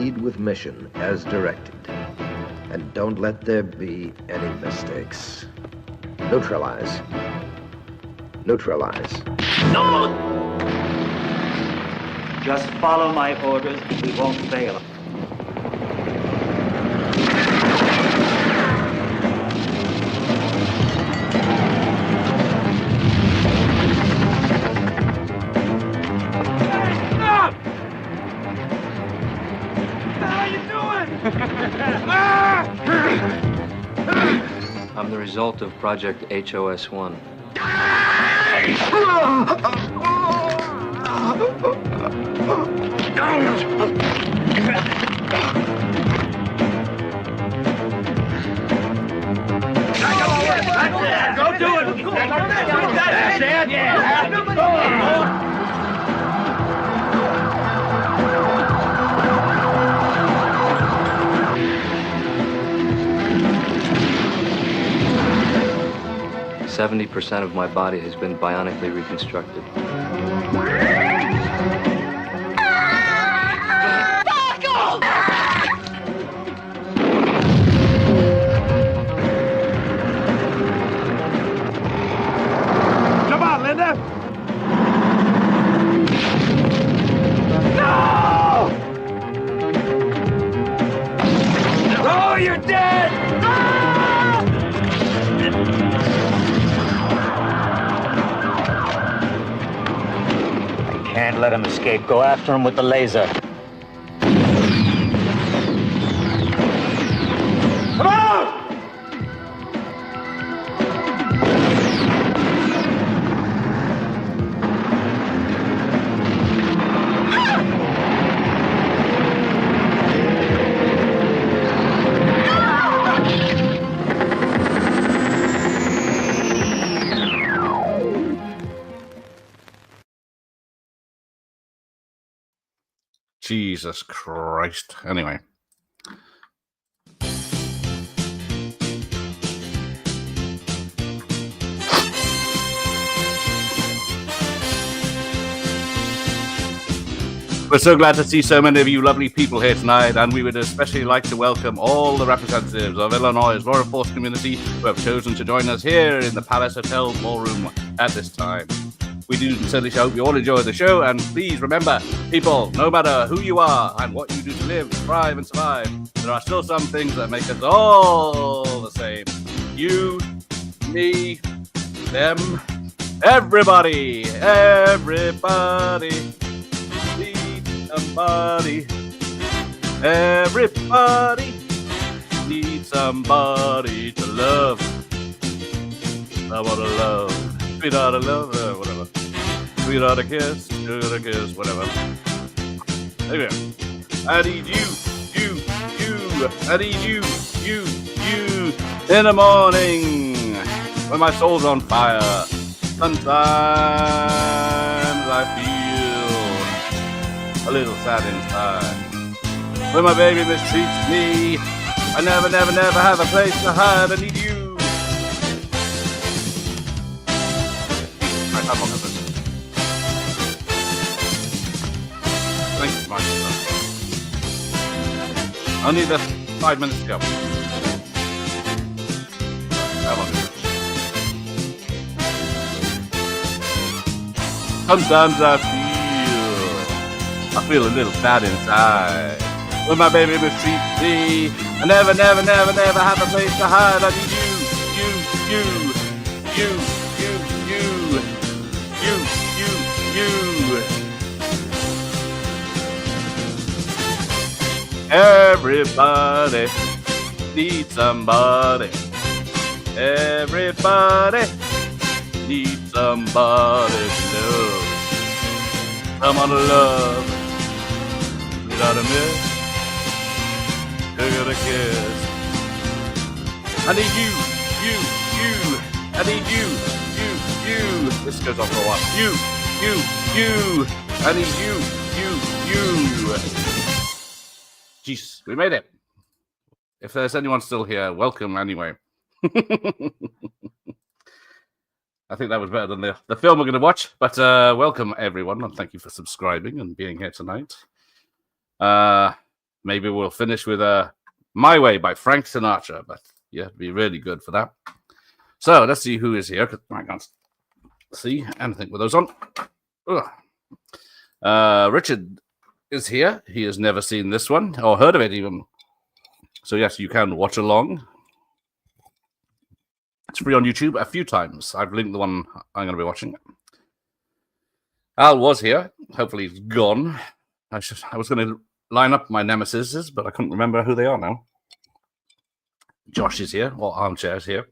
proceed with mission as directed. And don't let there be any mistakes. Neutralize. Neutralize. No! Just follow my orders. We won't fail. I'm the result of Project HOS-1. Go do it! That's it! Yeah! 70% of my body has been bionically reconstructed. Come on, Linda! No! Oh, you're dead! Can't let him escape. Go after him with the laser. Come on! Jesus Christ. Anyway. We're so glad to see so many of you lovely people here tonight, and we would especially like to welcome all the representatives of Illinois' law enforcement community who have chosen to join us here in the Palace Hotel ballroom at this time. We do sincerely hope you all enjoy the show, and please remember, people, no matter who you are and what you do to live, thrive, and survive, there are still some things that make us all the same. You, me, them, everybody, everybody. Somebody, everybody needs somebody to love. I want to love, sweetheart to love, whatever. Sweetheart to kiss, sugar to kiss, whatever. Anyway, I need you. I need you. In the morning, when my soul's on fire, sometimes I feel a little sad inside. When my baby mistreats me, I never have a place to hide. I need you. I'm on this. Thank you, Mark. I'll need this 5 minutes to go. Come on. Sometimes I feel a little sad inside. When my baby mistreats me, I never have a place to hide. I need you. Everybody needs somebody. Everybody needs somebody to love. Someone to love. Without a miss, sugar to kiss. I need you. I need you. This goes on for a while. You. I need you. Jeez, we made it. If there's anyone still here, welcome anyway. I think that was better than the film we're going to watch. But welcome, everyone, and thank you for subscribing and being here tonight. maybe we'll finish with My Way by Frank Sinatra, but you have to be really good for that. So let's see who is here, because I can't see anything with those on. Richard is here. He has never seen this one or heard of it even. So yes, you can watch along. It's free on YouTube a few times. I've linked the one I'm going to be watching. Al was here. Hopefully he's gone. I was going to line up my nemesis, but I couldn't remember who they are now. Josh is here, or Armchair is here.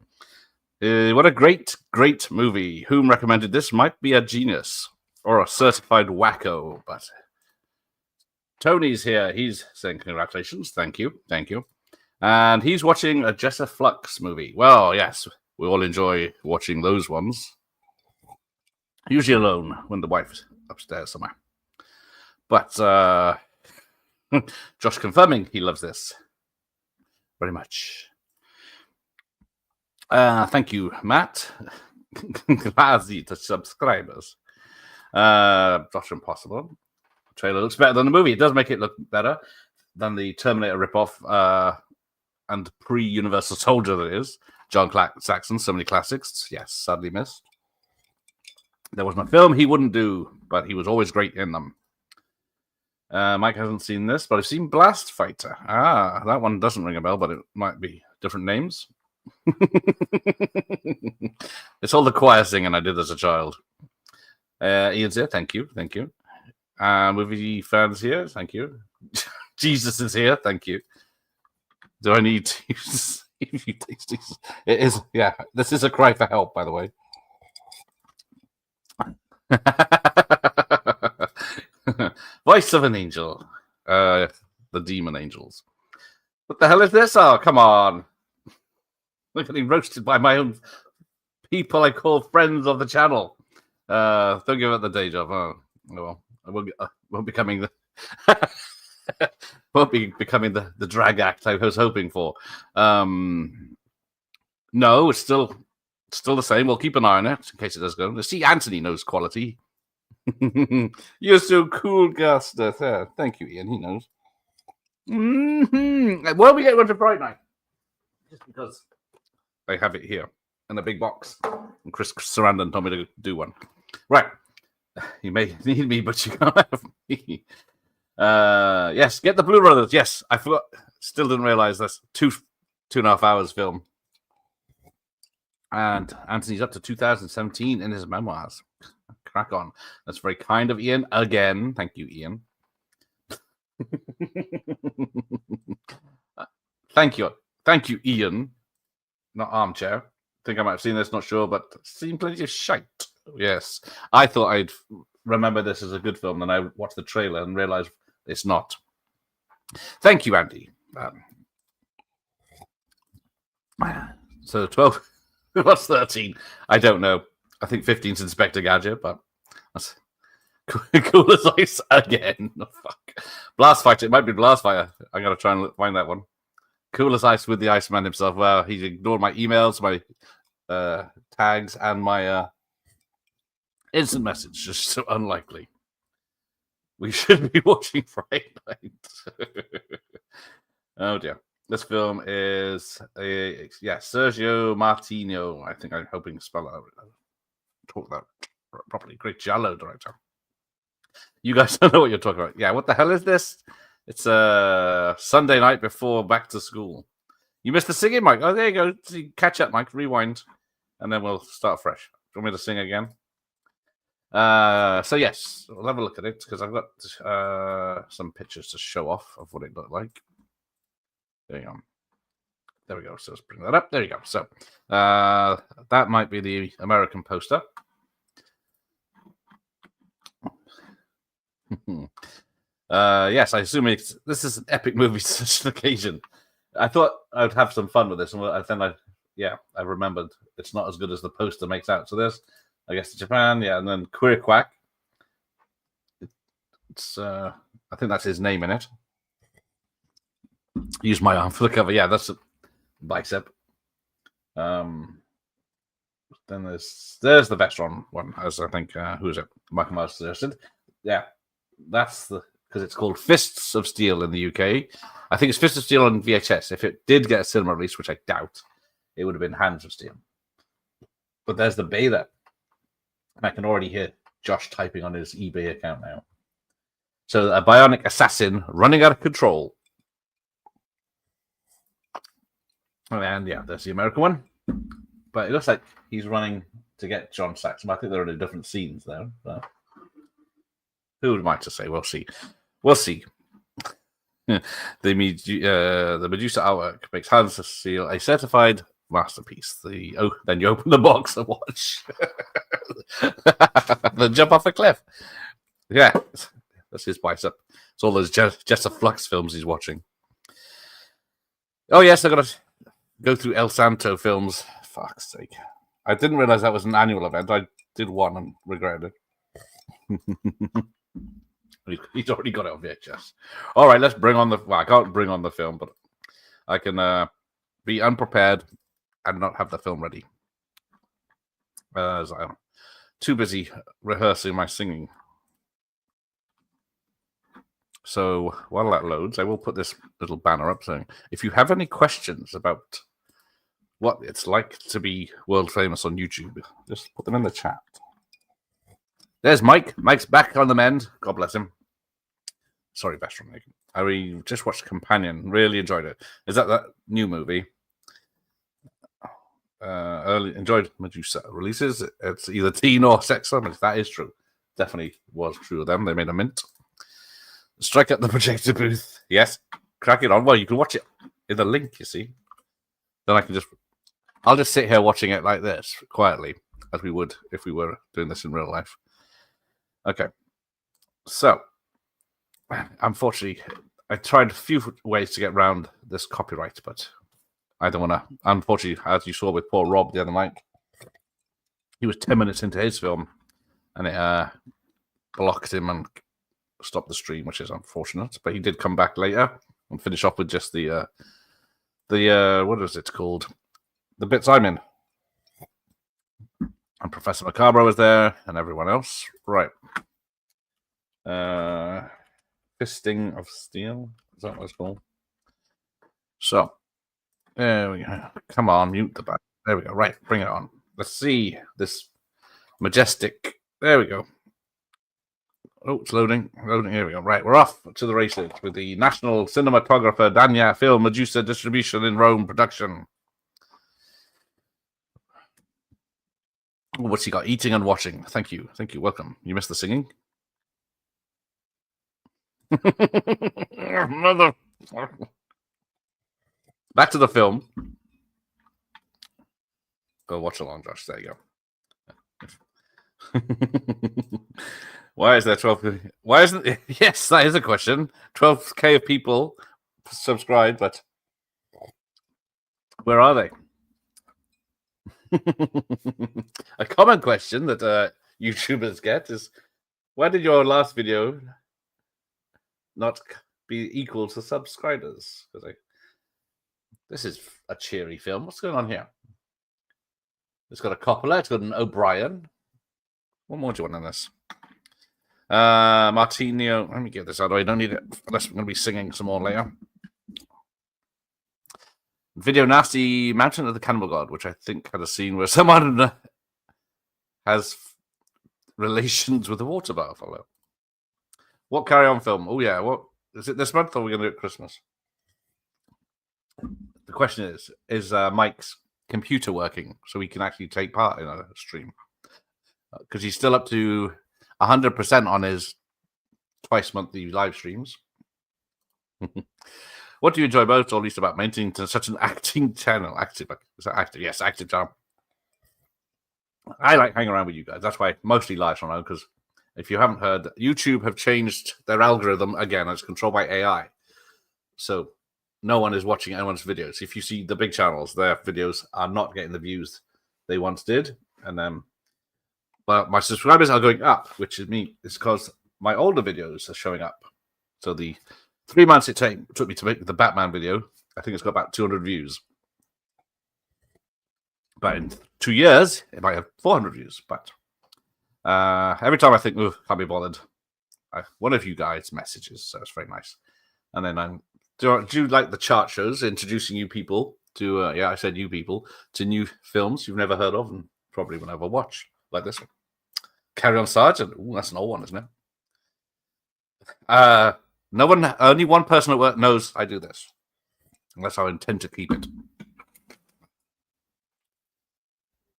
What a great, great movie. Whom recommended this might be a genius or a certified wacko, but Tony's here. He's saying congratulations. Thank you. Thank you. And he's watching a Jessa Flux movie. Well, yes, we all enjoy watching those ones. Usually alone when the wife's upstairs somewhere. But Josh confirming he loves this very much. Thank you, Matt. Grazie to subscribers. Josh Impossible. The trailer looks better than the movie. It does make it look better than the Terminator ripoff and pre-Universal Soldier that is. John Saxon, so many classics. Yes, sadly missed. There was my film he wouldn't do, but he was always great in them. Mike hasn't seen this, but I've seen Blast Fighter. That one doesn't ring a bell, but it might be different names. It's all the choir singing I did as a child. Ian's here. Thank you. Thank you. Movie fans here. Thank you. Jesus is here. Thank you. Do I need to use it is, yeah. This is a cry for help, by the way. Voice of an angel. The demon angels. What the hell is this? Oh, come on. I'm getting roasted by my own people I call friends of the channel. Don't give it the day job. Oh well, I won't be becoming the won't be becoming the drag act I was hoping for. No, it's still the same. We'll keep an eye on it in case it does go. See, Anthony knows quality. You're so cool, Guster. Thank you, Ian. He knows. Mm-hmm. Why don't we get one for Friday night? Just because I have it here in a big box. And Chris Sarandon told me to do one. Right. You may need me, but you can't have me. Yes, get the Blue Brothers. Yes, I forgot. Still didn't realize that's 2.5 hours film. And Anthony's up to 2017 in his memoirs. Crack on. That's very kind of Ian. Again, thank you, Ian. Thank you, Ian. Not Armchair. Think I might have seen this, not sure, but seen plenty of shite. Yes. I thought I'd remember this as a good film, and I watched the trailer and realized it's not. Thank you, Andy. So 12, what's 13? I don't know. I think 15's Inspector Gadget, but that's cool as ice again. Oh, fuck. Blast Fighter. It might be Blast Fighter. I'm going to try and find that one. Cool as ice with the Iceman himself. Well, he's ignored my emails, my tags, and my instant message. Just so unlikely. We should be watching Friday night. Oh, dear. This film is, Sergio Martino. I think I'm hoping to spell it out. Talk that properly. Great Giallo director. You guys don't know what you're talking about. Yeah, what the hell is this? It's a Sunday night before back to school. You missed the singing, Mike. Oh, there you go. Catch up, Mike. Rewind, and then we'll start fresh. Do you want me to sing again? So yes, we'll have a look at it because I've got some pictures to show off of what it looked like. There you go. There we go. So let's bring that up. There you go. So that might be the American poster. Yes, I assume this is an epic movie to such an occasion. I thought I'd have some fun with this, and then I remembered it's not as good as the poster makes out. So there's, I guess, Japan, and then Queer Quack. It's I think that's his name in it. Use my arm for the cover. Yeah, that's a bicep. Then there's the Vestron one, as I think who is it? Michael Myers suggested. Yeah, that's the because it's called Fists of Steel in the UK. I think it's Fists of Steel on VHS. If it did get a cinema release, which I doubt, it would have been Hands of Steel. But there's the beta. And I can already hear Josh typing on his eBay account now. So a bionic assassin running out of control. And yeah, there's the American one. But it looks like he's running to get John Saxon. I think they're in different scenes there. So. Who am I to say? We'll see. We'll see. The Medusa artwork makes Hands of Steel a certified masterpiece. Then you open the box and watch. Then jump off a cliff. Yeah, that's his bicep. It's all those Jester Flux films he's watching. Oh yes, I got to go through El Santo films. Fuck's sake! I didn't realize that was an annual event. I did one and regretted it. He's already got it on VHS. All right, let's bring on the. Well, I can't bring on the film, but I can be unprepared and not have the film ready. As I'm too busy rehearsing my singing. So while that loads, I will put this little banner up saying, if you have any questions about what it's like to be world famous on YouTube, just put them in the chat. There's Mike. Mike's back on the mend. God bless him. Sorry, best from Megan. I just watched Companion. Really enjoyed it. Is that new movie? Enjoyed Medusa releases. It's either teen or sex. That is true. Definitely was true of them. They made a mint. Strike at the projector booth. Yes. Crack it on. Well, you can watch it in the link, you see. Then I'll just sit here watching it like this, quietly, as we would if we were doing this in real life. Okay. So, unfortunately, I tried a few ways to get around this copyright, but I don't want to. Unfortunately, as you saw with poor Rob the other night, he was 10 minutes into his film, and it blocked him and stopped the stream, which is unfortunate. But he did come back later and finish off with just the what is it called? The bits I'm in. And Professor Macabre was there, and everyone else. Right. Fisting of Steel. Is that what it's called? So, there we go. Come on, mute the back. There we go. Right, bring it on. Let's see this majestic. There we go. Oh, it's loading. Loading. Here we go. Right, we're off to the races with the national cinematographer Dania Film Medusa distribution in Rome production. What's he got? Eating and watching. Thank you. Thank you. Welcome. You missed the singing? Mother. Back to the film. Go watch along, Josh. There you go. Why is there 12? Why isn't it? Yes, that is a question. 12K of people subscribed, but where are they? A common question that YouTubers get is, why did your last video not be equal to subscribers? Because this is a cheery film. What's going on here? It's got a Coppola. It's got an O'Brien. What more do you want in this? Martino. Let me get this out of the way. I don't need it unless I'm going to be singing some more later. Video Nasty Mountain of the Cannibal God, which I think had a scene where someone has relations with a water buffalo. What Carry On film? Oh, yeah. What is it this month, or are we going to do it at Christmas? The question is Mike's computer working so he can actually take part in a stream? Because he's still up to 100% on his twice monthly live streams. What do you enjoy most or least about maintaining such an acting channel? Active channel. I like hanging around with you guys. That's why I mostly live from now, because if you haven't heard, YouTube have changed their algorithm again. It's controlled by AI. So no one is watching anyone's videos. If you see the big channels, their videos are not getting the views they once did. And then, but my subscribers are going up, which is me. It's because my older videos are showing up. So the 3 months it took me to make the Batman video, I think it's got about 200 views. But in 2 years, it might have 400 views. But every time I think, can't be bothered, one of you guys messages, so it's very nice. And then I'm do you like the chart shows introducing you people to I said you people to new films you've never heard of and probably will never watch, like this one, Carry On Sergeant. Ooh, that's an old one, isn't it? Only one person at work knows I do this. And that's how I intend to keep it.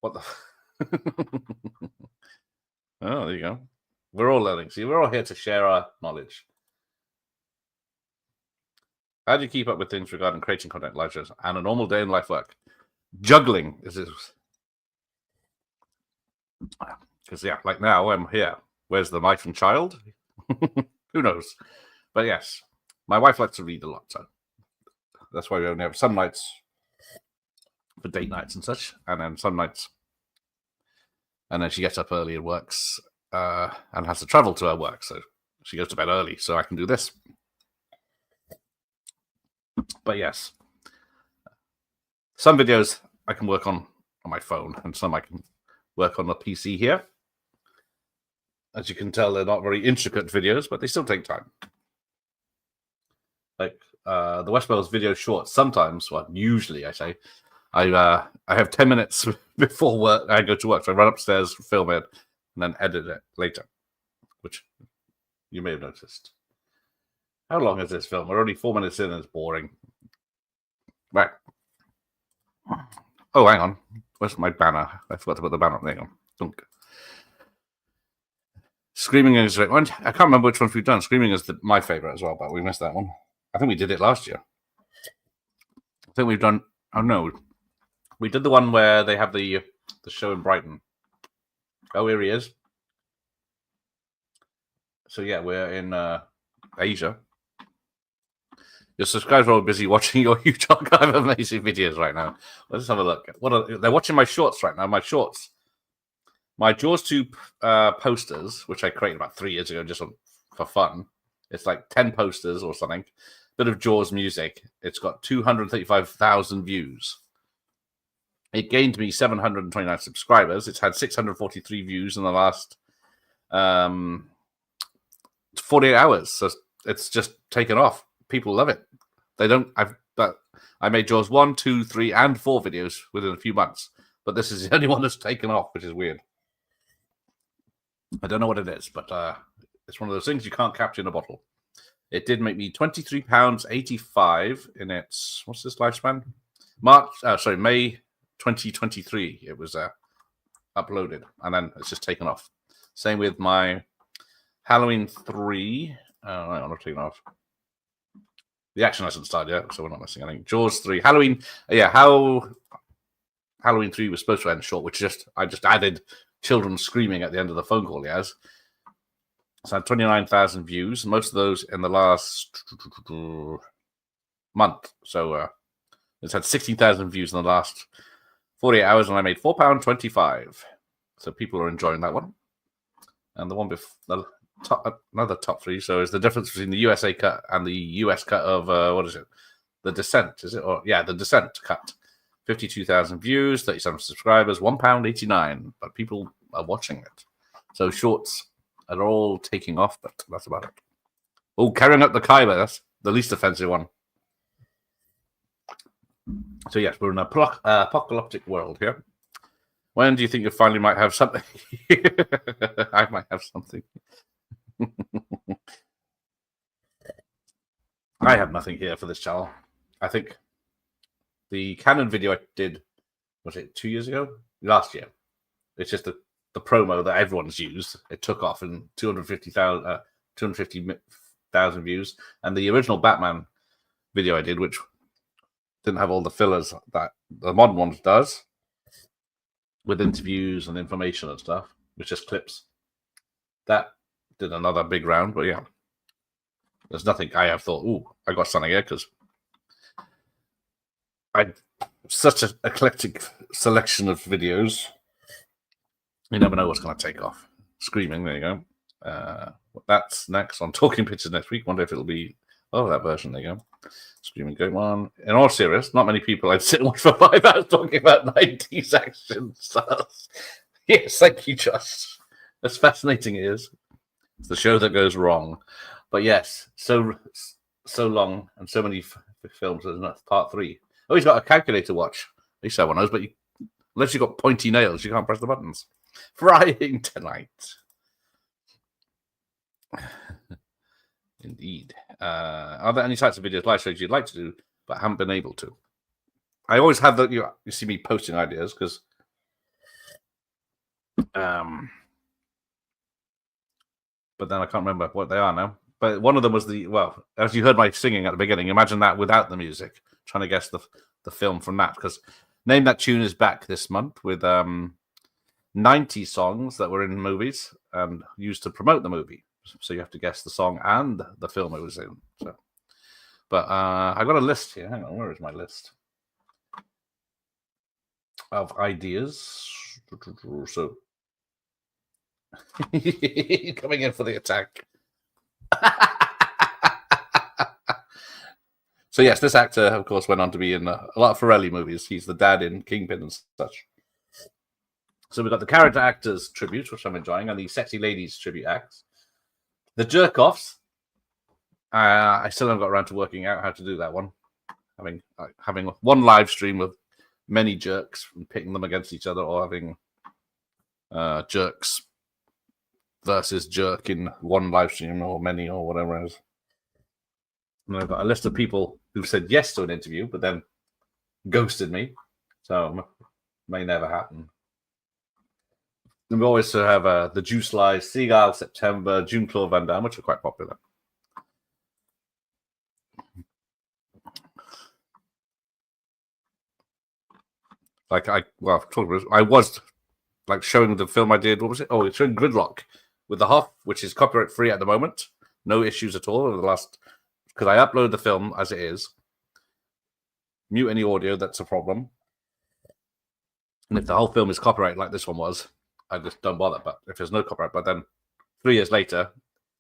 What the? Oh, there you go. We're all learning. See, we're all here to share our knowledge. How do you keep up with things regarding creating content, live shows, and a normal day in life work? Juggling is this. Because, like now I'm here. Where's the wife and child? Who knows? But yes, my wife likes to read a lot, so that's why we only have some nights for date nights and such, and then some nights. And then she gets up early and works and has to travel to her work, so she goes to bed early, so I can do this. But yes, some videos I can work on my phone, and some I can work on the PC here. As you can tell, they're not very intricate videos, but they still take time. Like the West Wales video shorts, sometimes, well, usually I say, I have 10 minutes before work. I go to work, so I run upstairs, film it, and then edit it later, which you may have noticed. How long is this film? We're only 4 minutes in and it's boring. Right. Oh, hang on. Where's my banner? I forgot to put the banner up. There you go. Dunk. Screaming is one. I can't remember which ones we've done. Screaming is my favorite as well, but we missed that one. I think we did it last year. I think we've done. Oh no, we did the one where they have the show in Brighton. Oh, here he is. So yeah, we're in Asia. Your subscribers are all busy watching your huge archive of amazing videos right now. Let's have a look. They're watching my shorts right now. My shorts. My Jaws 2 posters, which I created about 3 years ago just for fun. It's like 10 posters or something. Bit of Jaws music. It's got 235,000 views. It gained me 729 subscribers. It's had 643 views in the last 48 hours. So it's just taken off. People love it. I made Jaws 1, 2, 3, and 4 videos within a few months. But this is the only one that's taken off, which is weird. I don't know what it is, but it's one of those things you can't capture in a bottle. It did make me £23.85 in its, what's this lifespan? May 2023. It was uploaded, and then it's just taken off. Same with my Halloween 3. I'm not taking off. The action hasn't started yet, so we're not missing anything. Jaws 3. Halloween, how Halloween 3 was supposed to end short, which I just added children screaming at the end of the phone call he has. It's had 29,000 views, most of those in the last month. So it's had 16,000 views in the last 48 hours, and I made £4.25. So people are enjoying that one. And the one before, another top 3. So is the difference between the USA cut and the US cut of, what is it? The Descent, is it? The Descent cut. 52,000 views, 37 subscribers, £1.89. But people are watching it. So shorts are all taking off, but that's about it. Oh, Carrying Up the Khyber, that's the least offensive one. So yes, we're in an apocalyptic world here. When do you think you finally might have something? I might have something. I have nothing here for this channel. I think the Canon video I did, was it 2 years ago? Last year. It's just the promo that everyone's used. It took off in 250,000 views. And the original Batman video I did, which didn't have all the fillers that the modern ones does, with interviews and information and stuff, which just clips. That did another big round, but yeah. There's nothing I have thought, ooh, I got something here, because I such an eclectic selection of videos. You never know what's going to take off. Screaming, there you go. That's next on Talking Pictures next week. Wonder if it'll be, that version, there you go. Screaming Goat One. In all seriousness, not many people I'd sit and watch for 5 hours talking about 90s action stars. Yes, thank you, Josh. As fascinating it is. It's the show that goes wrong. But yes, so long and so many films. There's not part 3. Oh, he's got a calculator watch. At least everyone knows, but unless you've got pointy nails, you can't press the buttons. Frying tonight. Indeed. Are there any types of videos, live shows you'd like to do, but haven't been able to? I always have that. You see me posting ideas because, but then I can't remember what they are now. But one of them was as you heard my singing at the beginning. Imagine that without the music. Trying to guess the film from that, because Name That Tune is back this month with 90 songs that were in movies and used to promote the movie. So you have to guess the song and the film it was in. So, but I got a list here. Hang on, where is my list of ideas? So coming in for the attack. So yes, this actor, of course, went on to be in a lot of Ferrelli movies. He's the dad in Kingpin and such. So we've got the character actors tribute, which I'm enjoying, and the sexy ladies tribute acts. The jerk-offs. I still haven't got around to working out how to do that one. Having one live stream of many jerks and pitting them against each other, or having jerks versus jerk in one live stream, or many, or whatever it is. And I've got a list of people who said yes to an interview, but then ghosted me. So may never happen. And we always have the Juice Lies, Seagull, September, June Claude Van Damme, which are quite popular. I was showing the film I did. What was it? Oh, it's showing Gridlock with the Hoff, which is copyright free at the moment. No issues at all over the last, because I upload the film as it is. Mute any audio, that's a problem. And if the whole film is copyright like this one was, I just don't bother. But if there's no copyright, but then 3 years later,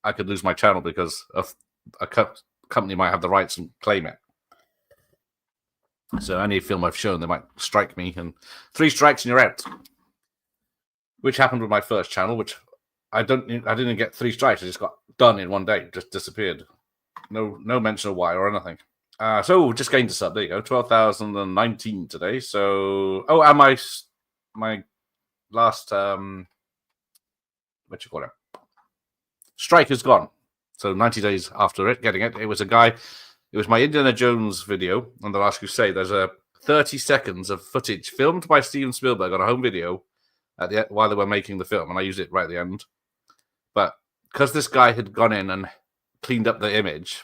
I could lose my channel because a company might have the rights and claim it. So any film I've shown, they might strike me, and 3 strikes and you're out. Which happened with my first channel, which I didn't get 3 strikes. I just got done in one day, just disappeared. No mention of why or anything. So just gained a sub. There you go, 12,019 today. So and my last strike is gone. So 90 days after getting it was a guy. It was my Indiana Jones video on The Last Crusade. There's 30 seconds of footage filmed by Steven Spielberg on a home video while they were making the film, and I used it right at the end. But because this guy had gone in and cleaned up the image,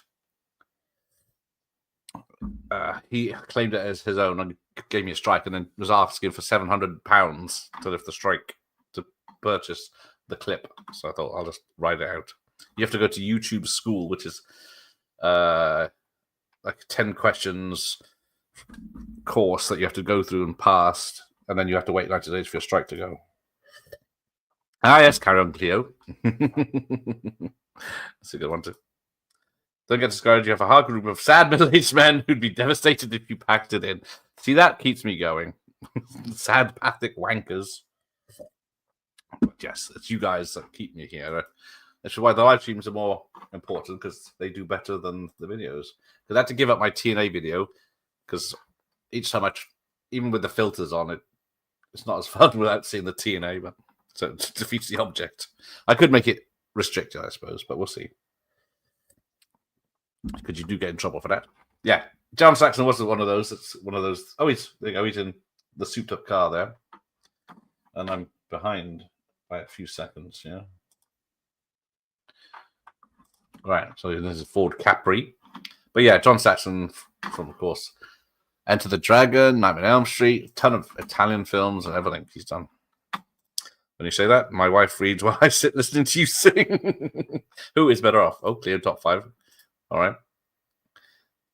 he claimed it as his own and gave me a strike, and then was asking for £700 to lift the strike to purchase the clip. So I thought I'll just write it out. You have to go to YouTube School, which is like 10 questions course that you have to go through and pass, and then you have to wait 90 days for your strike to go. Yes, carry on, Cleo. That's a good one too. Don't get discouraged. You have a hard group of sad middle-aged men who'd be devastated if you packed it in. See, that keeps me going. Sad, pathic wankers. But yes, it's you guys that keep me here. That's why the live streams are more important, because they do better than the videos. Because I had to give up my TNA video, because each time even with the filters on it's not as fun without seeing the TNA, but so it defeats the object. I could make it restricted, I suppose, but we'll see. Because you do get in trouble for that. Yeah, John Saxon was one of those. It's one of those. Oh, he's in the souped-up car there, and I'm behind by a few seconds. Yeah. Right. So this is Ford Capri, but yeah, John Saxon from, of course, Enter the Dragon, Nightmare on Elm Street, a ton of Italian films and everything he's done. When you say that, my wife reads while I sit listening to you sing. Who is better off? Oh, clear top 5. All right.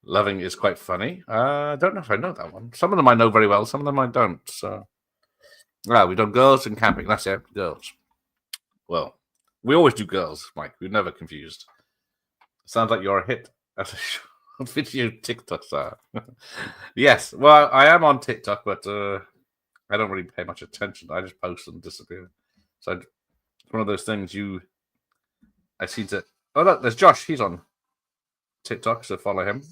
Loving is quite funny. I don't know if I know that one. Some of them I know very well. Some of them I don't. So, we've done girls and camping. That's it. Girls. Well, we always do girls, Mike. We're never confused. Sounds like you're a hit as a video TikTok star. Yes. Well, I am on TikTok, but I don't really pay much attention. I just post and disappear. So it's one of those things you I see that. Oh, look, there's Josh. He's on TikTok, so follow him.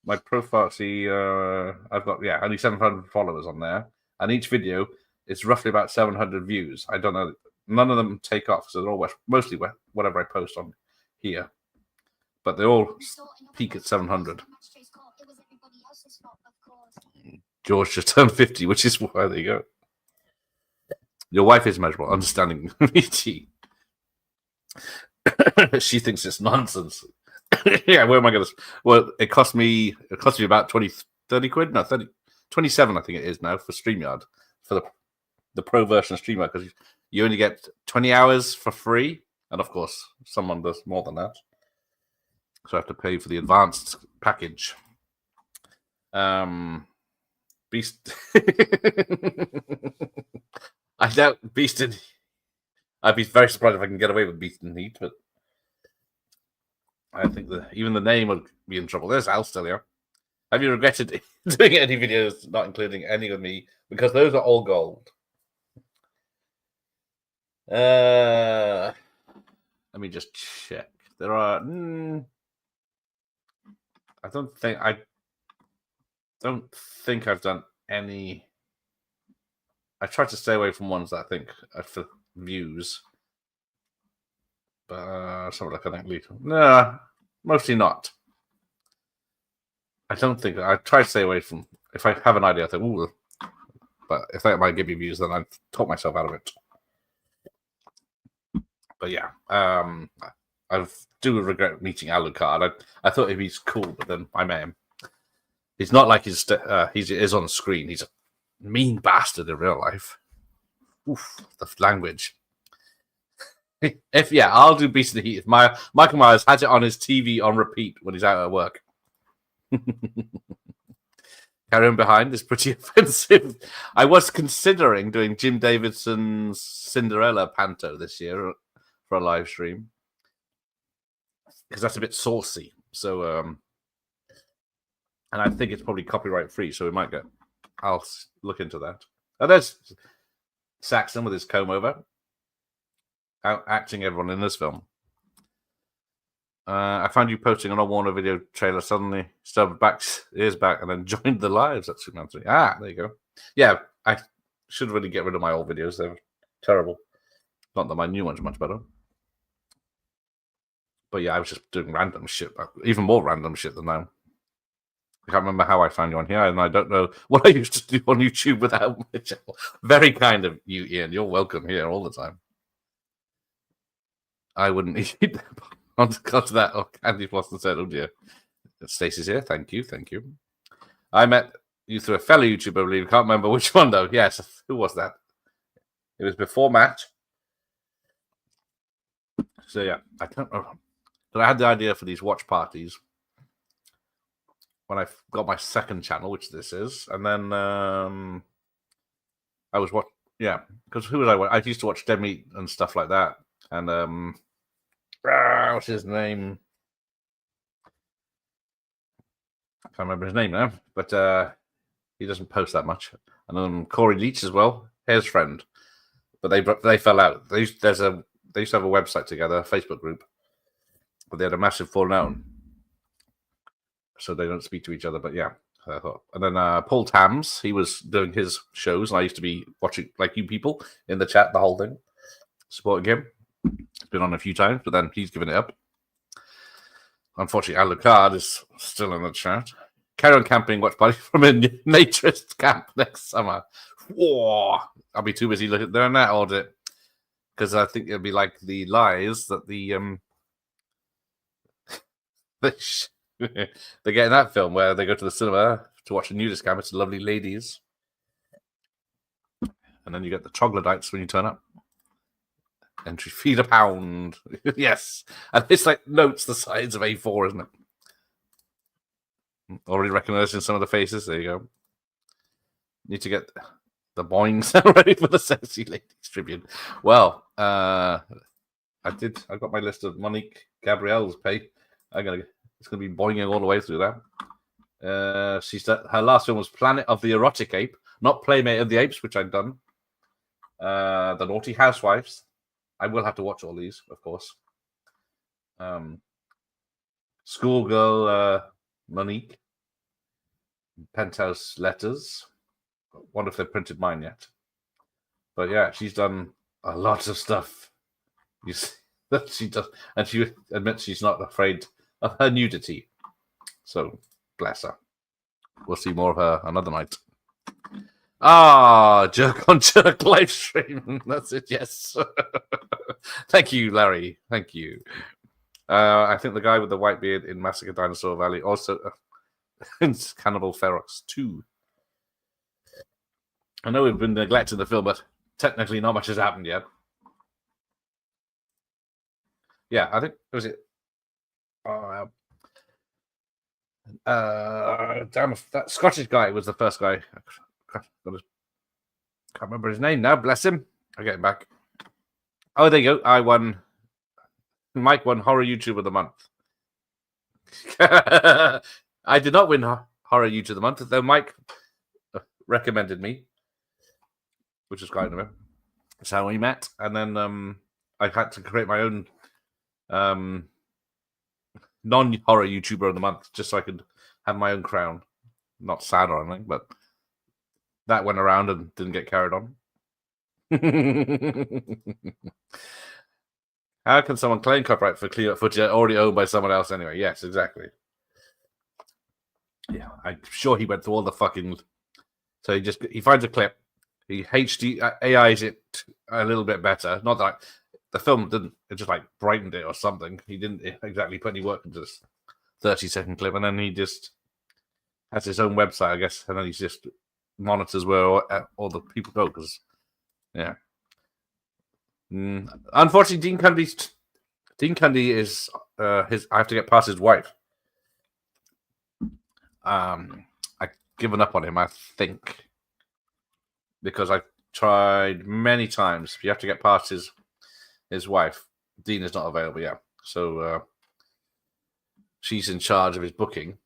My profile, see, I've got, only 700 followers on there. And each video is roughly about 700 views. I don't know. None of them take off, so they're all mostly whatever I post on here. But they all peak at 700. George just turned 50, which is why there you go. Your wife is measurable, understanding me. She thinks it's nonsense. Yeah, where am I going to? Well, it cost me about 30 quid. No, 27, I think it is now for StreamYard, for the pro version of StreamYard, because you only get 20 hours for free, and of course, someone does more than that. So I have to pay for the advanced package. Beast. I doubt Beast and... I'd be very surprised if I can get away with Beast and Heat, but I think even the name would be in trouble. There's Al still here. Have you regretted doing any videos not including any of me? Because those are all gold. Let me just check. There are... I don't think I've done any. I tried to stay away from ones that I think are for views, but something like I think no, mostly not. I don't think I try to stay away from. If I have an idea, I think, ooh, but if that might give me views, then I've taught myself out of it. But yeah, I do regret meeting Alucard. I thought he's cool, but then I met him. He's not like he is on screen. He's a mean bastard in real life. Oof, the language. I'll do Beast of the Heat. If Michael Myers has it on his TV on repeat when he's out at work. Carry on behind is pretty offensive. I was considering doing Jim Davidson's Cinderella panto this year for a live stream, because that's a bit saucy. So, and I think it's probably copyright free, so we might get. I'll look into that. And there's Saxon with his comb over, acting everyone in this film. I found you posting an old Warner video trailer. Suddenly, started ears back, and then joined the lives at Superman 3. Ah, there you go. Yeah, I should really get rid of my old videos. They're terrible. Not that my new ones are much better. But yeah, I was just doing random shit, even more random shit than now. I can't remember how I found you on here, and I don't know what I used to do on YouTube without my channel. Very kind of you, Ian. You're welcome here all the time. I wouldn't eat on to that. Oh, Candy Flosson said, oh dear. Stacey's here. Thank you. I met you through a fellow YouTuber, I believe. I can't remember which one, though. Yes, who was that? It was before Matt. So yeah, I don't know. But I had the idea for these watch parties when I got my second channel, which this is, and then I was because who was I? I used to watch Dead Meat and stuff like that, and what's his name? I can't remember his name now, but he doesn't post that much. And then Corey Leach as well, his friend, but they fell out. They used to have a website together, a Facebook group, but they had a massive falling out. So they don't speak to each other, but yeah, I thought. And then Paul Tams, he was doing his shows, and I used to be watching, like you people, in the chat, the whole thing, supporting him. He's been on a few times, but then he's given it up. Unfortunately, Alucard is still in the chat. Carry on camping, watch party from a naturist camp next summer. Whoa! I'll be too busy doing that audit, because I think it'll be like the lies that they get in that film where they go to the cinema to watch a nudist camp. It's lovely ladies. And then you get the troglodytes when you turn up. Entry fee £1. Yes. And it's like notes the size of A4, isn't it? Already recognizing some of the faces. There you go. Need to get the boings ready for the Sexy Ladies Tribune. Well, I got my list of Monique Gabrielle's pay. It's going to be boinging all the way through that. She said her last film was Planet of the Erotic Ape, not Playmate of the Apes, which I'd done. The Naughty Housewives. I will have to watch all these, of course. Schoolgirl Monique, Penthouse Letters. Wonder if they've printed mine yet. But yeah, she's done a lot of stuff. You see that she does, and she admits she's not afraid of her nudity. So bless her. We'll see more of her another night. Jerk on Jerk live stream. That's it. Yes. Thank you, Larry. Thank you. I think the guy with the white beard in Massacre Dinosaur Valley also in Cannibal Ferox 2. I know we've been neglecting the film, but technically not much has happened yet. Yeah, I think was it. Damn, that Scottish guy was the first guy. Can't remember his name now. Bless him. I'll get him back. Oh, there you go. Mike won Horror YouTube of the Month. I did not win Horror YouTube of the Month, though Mike recommended me, which was kind of him. That's how we met. And then I had to create my own non-horror YouTuber of the month, just so I could have my own crown. Not sad or anything, but that went around and didn't get carried on. How can someone claim copyright for clean up footage already owned by someone else anyway? Yes, exactly. Yeah, I'm sure he went through all the fucking. So he finds a clip, he HD AI's it a little bit better. Not that the film didn't, it just like brightened it or something. He didn't exactly put any work into this 30-second clip, and then he just has his own website, I guess, and then he just monitors where all the people go. Because, yeah, unfortunately, Dean Cundy is his. I have to get past his wife. I've given up on him, I think, because I tried many times. You have to get past his wife. Dean is not available yet, so she's in charge of his booking.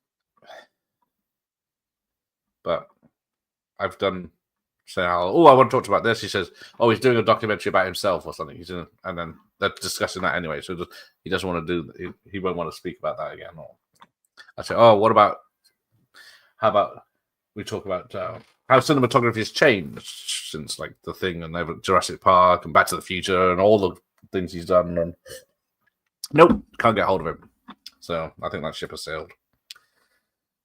But I've done say, I want to talk about this. He says, he's doing a documentary about himself or something. And then they're discussing that anyway. So he doesn't want to do. He won't want to speak about that again. Or I say, how about we talk about how cinematography has changed since like The Thing and Jurassic Park and Back to the Future and all the things he's done. And nope, can't get hold of him. So I think that ship has sailed.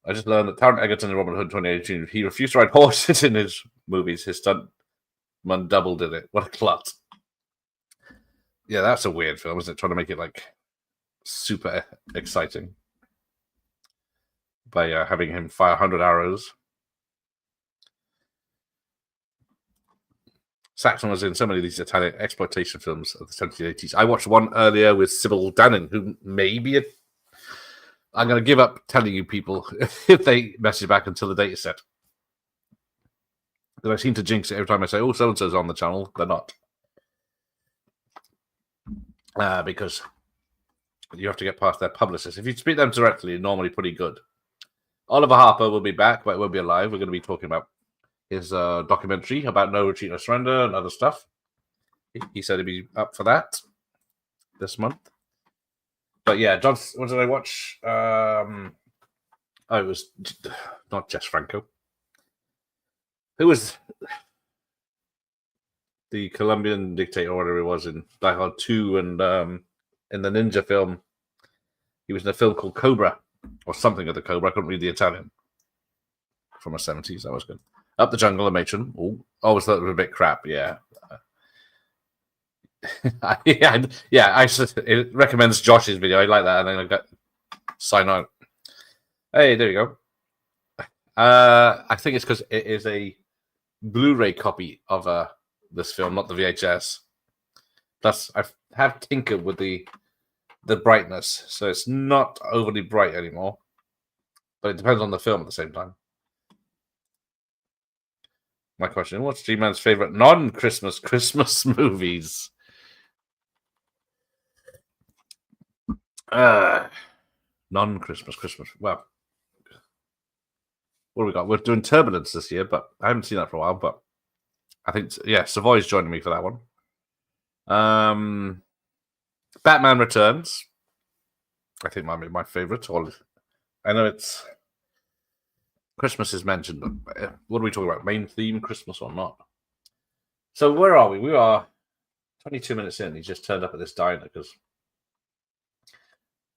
I just learned that Taron Egerton in Robin Hood 2018, he refused to ride horses in his movies. His stuntman double did it. What a clut. Yeah, that's a weird film, isn't it? Trying to make it like super exciting by having him fire 100 arrows. Saxon was in so many of these Italian exploitation films of the 70s and 80s. I watched one earlier with Sybil Danning, who may be I'm going to give up telling you people if they message back until the data set. Because I seem to jinx it every time I say, so-and-so's on the channel. They're not. Because you have to get past their publicists. If you speak to them directly, you're normally pretty good. Oliver Harper will be back, but it won't be alive. We're going to be talking about his documentary about No Retreat, No Surrender and other stuff. He said he'd be up for that this month. But yeah, John, what did I watch? It was not Jess Franco. Who was the Colombian dictator, or whatever it was, in Die Hard 2 and in the Ninja film? He was in a film called Cobra, or something of the Cobra. I couldn't read the Italian. From the 70s, that was good. Up the Jungle, a matron. Always thought it was a bit crap, yeah. It recommends Josh's video. I like that, and then I got sign out. Hey, there you go. I think it's because it is a Blu-ray copy of this film, not the VHS. Plus, I have tinkered with the brightness, so it's not overly bright anymore. But it depends on the film at the same time. My question: what's G-Man's favorite non-Christmas movies? Non-Christmas. Well, what do we got? We're doing Turbulence this year, but I haven't seen that for a while. But I think, Savoy's joining me for that one. Batman Returns. I think might be my favorite. I know it's Christmas is mentioned, but what are we talking about? Main theme, Christmas or not? So where are we? We are 22 minutes in. He's just turned up at this diner because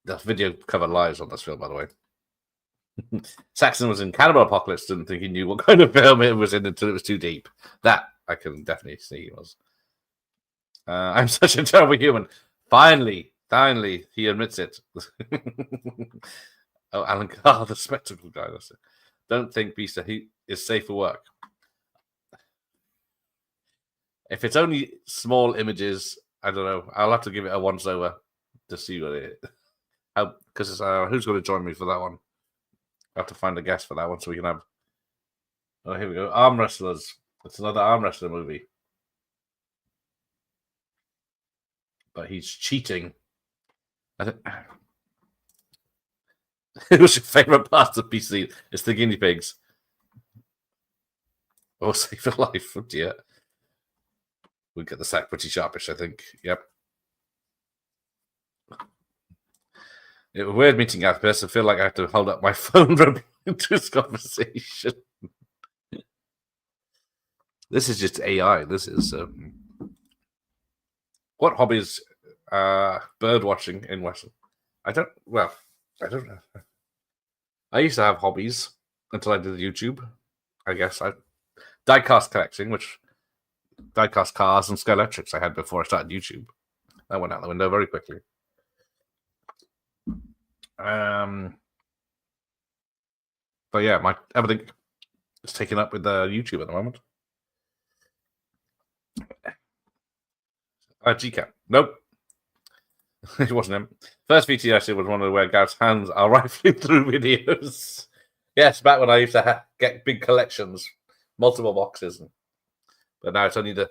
the video cover lies on this film, by the way. Saxon was in Cannibal Apocalypse, didn't think he knew what kind of film it was in until it was too deep. That I can definitely see he was. I'm such a terrible human. Finally, he admits it. Oh, Alan Carr, the spectacle guy. That's it. Don't think Beast is safe for work. If it's only small images, I don't know. I'll have to give it a once over to see what it is. Because who's going to join me for that one? I have to find a guest for that one so we can have. Oh, here we go. Arm Wrestlers. It's another arm wrestler movie. But he's cheating. I think. It was your favorite part of PC. It's the guinea pigs. Oh, save your life. Oh, dear. We'll get the sack pretty sharpish, I think. Yep. It was weird meeting Athos. I feel like I have to hold up my phone for into this conversation. This is just AI. This is what hobbies? Bird watching in Western. I don't know. I used to have hobbies until I did YouTube. I guess diecast collecting, which diecast cars and Skylectrics I had before I started YouTube. That went out the window very quickly. But yeah, everything is taken up with YouTube at the moment. GCAP. Nope. It wasn't him. First VT I did was one of where Gareth's hands are rifling through videos. Yes, back when I used to get big collections, multiple boxes. But now it's only the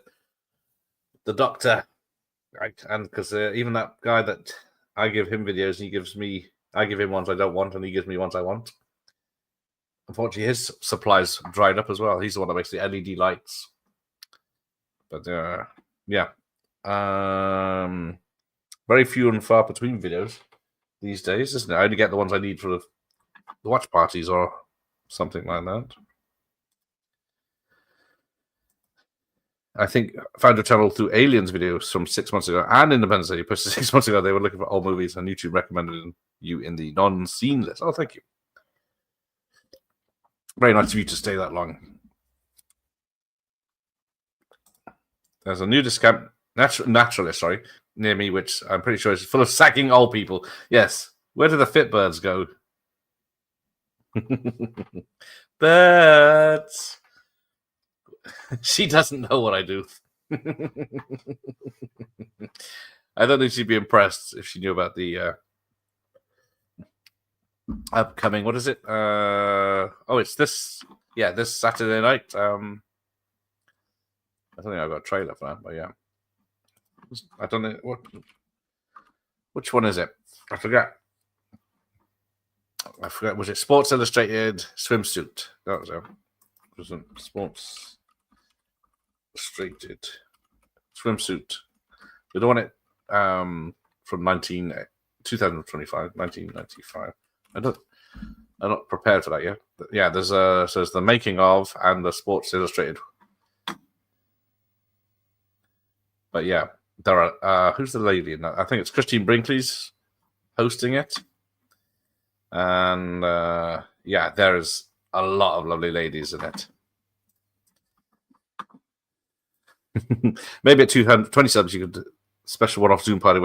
doctor. Right? And because even that guy that I give him videos, I give him ones I don't want, and he gives me ones I want. Unfortunately, his supplies dried up as well. He's the one that makes the LED lights. But yeah. Very few and far between videos these days, isn't it? I only get the ones I need for the watch parties or something like that. I think I found a channel through Aliens videos from 6 months ago and Independence Day. Posted 6 months ago. They were looking for old movies, and YouTube recommended you in the non-seen list. Oh, thank you. Very nice of you to stay that long. There's a new discount naturalist, near me, which I'm pretty sure is full of sagging old people. Yes. Where do the fit birds go? Birds. She doesn't know what I do. I don't think she'd be impressed if she knew about the upcoming. What is it? It's this. Yeah, this Saturday night. I don't think I've got a trailer for that, but yeah. I don't know which one is it? I forget. Was it Sports Illustrated swimsuit? That was it. It wasn't Sports Illustrated swimsuit. We don't want it from 2025, 1995. I'm not prepared for that yet. But yeah, there's the making of and the Sports Illustrated. But yeah. There are who's the lady in that? I think it's Christine Brinkley's hosting it, and there's a lot of lovely ladies in it. Maybe at 220 subs, you could special one-off Zoom party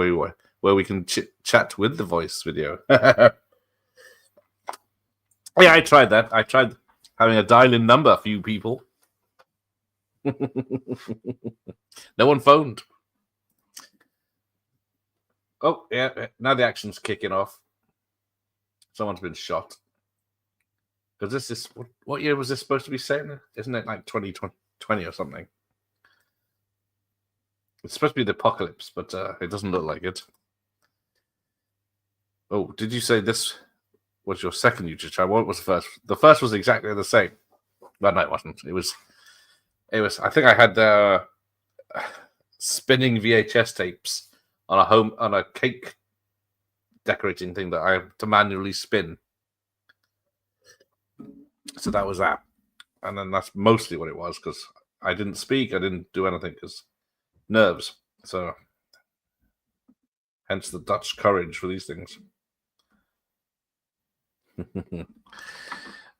where we can chat with the voice video. Yeah, I tried that. I tried having a dial-in number for you people. No one phoned. Oh, yeah, now the action's kicking off. Someone's been shot. Because this is, what year was this supposed to be set in? Isn't it like 2020 or something? It's supposed to be the apocalypse, but it doesn't look like it. Oh, did you say this was your second YouTube channel? What was the first? The first was exactly the same. Well, no, it wasn't. It was. I think I had spinning VHS tapes on a cake decorating thing that I have to manually spin. So that was that. And then that's mostly what it was, because I didn't speak, I didn't do anything, because nerves. So hence the Dutch courage for these things.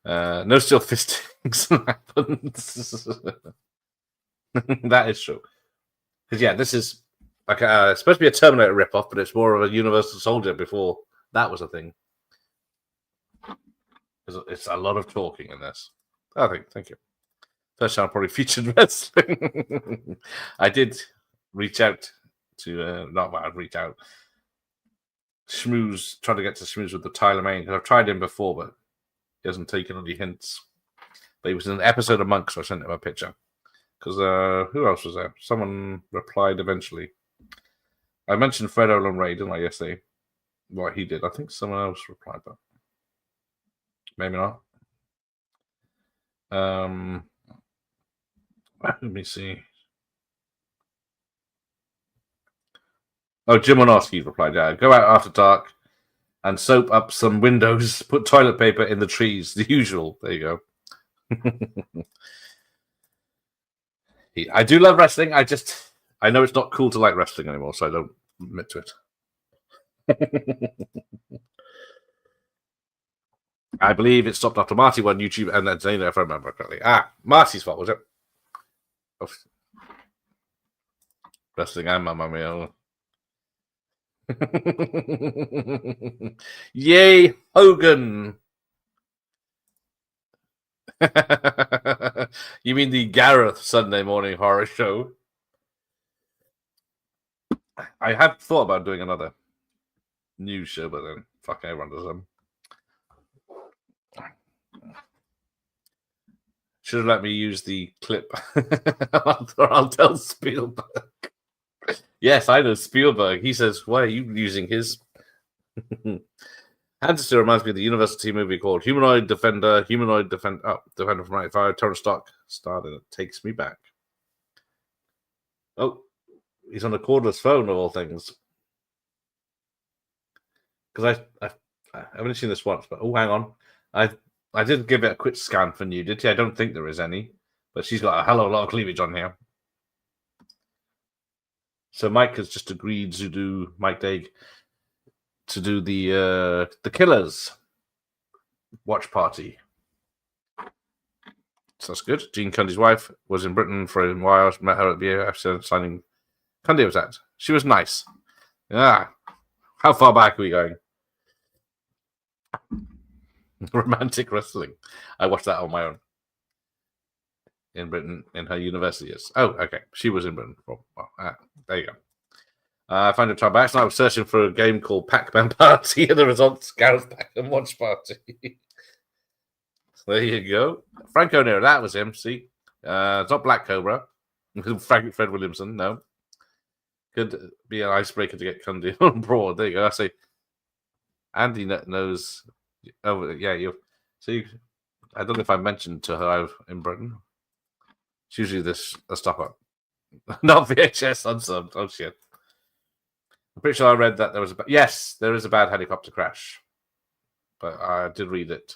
No still fistings happens. That is true. Because yeah, this is like it's supposed to be a Terminator ripoff, but it's more of a Universal Soldier before that was a thing. It's a lot of talking in this. Thank you. First time I probably featured wrestling. I did reach out to reach out. Schmooze, trying to get to Schmooze with the Tyler Mane, because I've tried him before, but he hasn't taken any hints. But he was in an episode of Monk, so I sent him a picture. Because who else was there? Someone replied eventually. I mentioned Fred Olen Ray, didn't I, yesterday? What he did. I think someone else replied, but maybe not. Let me see. Oh, Jim Wynorski replied, yeah. Go out after dark and soap up some windows. Put toilet paper in the trees. The usual. There you go. I do love wrestling. I know it's not cool to like wrestling anymore, so I don't admit to it. I believe it stopped after Marty won YouTube, and then Zayna, if I remember correctly. Marty's fault, was it? Oh. Wrestling and Mamma Mia. Yay, Hogan! You mean the Gareth Sunday morning horror show? I had thought about doing another news show, but then fuck, everyone does them. Should have let me use the clip. I'll tell Spielberg. Yes, I know Spielberg. He says, why are you using his? Hanson reminds me of the university movie called Humanoid Defender, Defender from 95. Terrence Stock starred in it. Takes me back. Oh, he's on a cordless phone of all things. Because I haven't seen this once, but hang on. I did give it a quick scan for nudity. I don't think there is any, but she's got a hell of a lot of cleavage on here. So Mike has just agreed to do Mike Daig to do the Killers watch party. So that's good. Gene Cundy's wife was in Britain for a while. Met her at the after signing. Cundy was at. She was nice. Yeah. How far back are we going? Romantic wrestling. I watched that on my own. In Britain, in her university years. Oh, okay. She was in Britain. There you go. I found a trial by accident. I was searching for a game called Pac-Man Party, and the results Gareth Pac-Man Watch Party. There you go. Frank O'Neill, that was him. See, it's not Black Cobra. Fred Williamson, no. Could be an icebreaker to get Cundy on board. There you go. I say, Andy knows. Oh, yeah. I don't know if I mentioned to her in Britain. It's usually a stop up. Not VHS unsubbed. Oh, shit. I'm pretty sure I read that there was yes, there is a bad helicopter crash. But I did read it.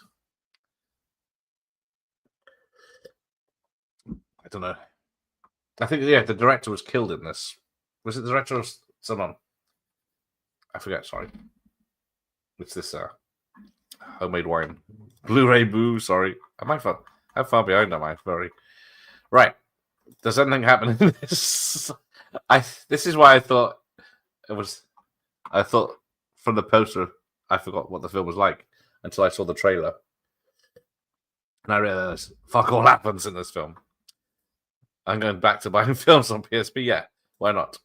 I don't know. I think, yeah, the director was killed in this. Was it the director or someone? I forget, sorry. It's this homemade wine. Blu-ray boo, sorry. How far behind am I? Very. Right. Does anything happen in this? This is why I thought I thought from the poster, I forgot what the film was like until I saw the trailer. And I realized, fuck all happens in this film. I'm going back to buying films on PSP. Yeah, why not?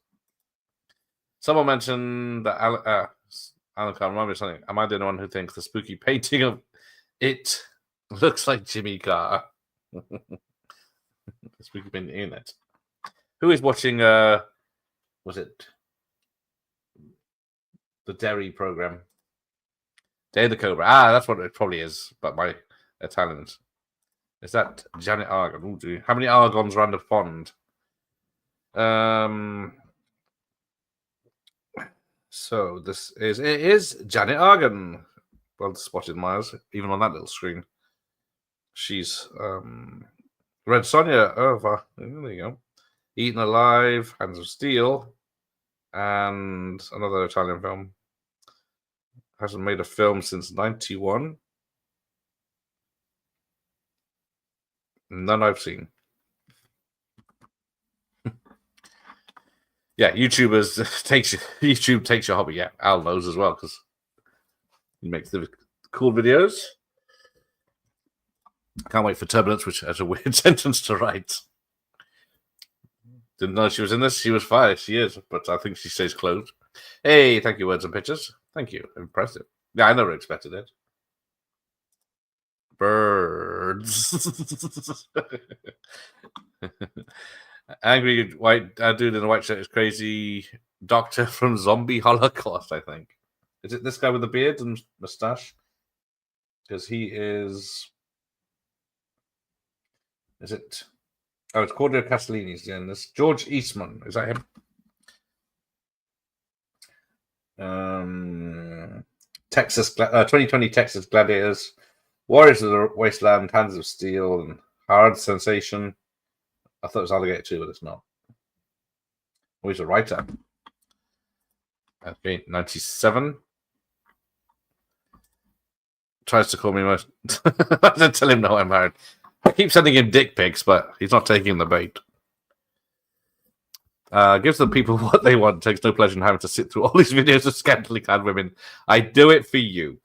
Someone mentioned that Alan Carr, remind me of something. Am I the only one who thinks the spooky painting of it looks like Jimmy Carr? The spooky painting in it. Who is watching, was it the Derry program? Day of the Cobra. That's what it probably is, but my Italians. Is that Janet Argon? Ooh, how many Argons around the pond? So it is Janet Argan. Well spotted, Myers, even on that little screen. She's Red Sonja over. There you go. Eaten Alive, Hands of Steel, and another Italian film. Hasn't made a film since '91. None I've seen. Yeah, YouTube takes your hobby. Yeah, Al knows as well because he makes the cool videos. Can't wait for Turbulence, which has a weird sentence to write. Didn't know she was in this. She was fired. She is, but I think she stays closed. Hey, thank you, Words and Pictures. Thank you. Impressive. Yeah, I never expected it. Birds. Angry white dude in a white shirt is crazy doctor from Zombie Holocaust, I think. Is it this guy with the beard and mustache? Because he is... Is it... Oh, it's Claudio Castellini's in this. George Eastman. Is that him? 2020 Texas Gladiators. Warriors of the Wasteland, Hands of Steel, and Hard Sensation. I thought it was Alligator 2, but it's not. Oh, he's a writer. Okay, 97. Tries to call me most. I didn't tell him no, I'm married. I keep sending him dick pics, but he's not taking the bait. Gives the people what they want. Takes no pleasure in having to sit through all these videos of scantily clad women. I do it for you.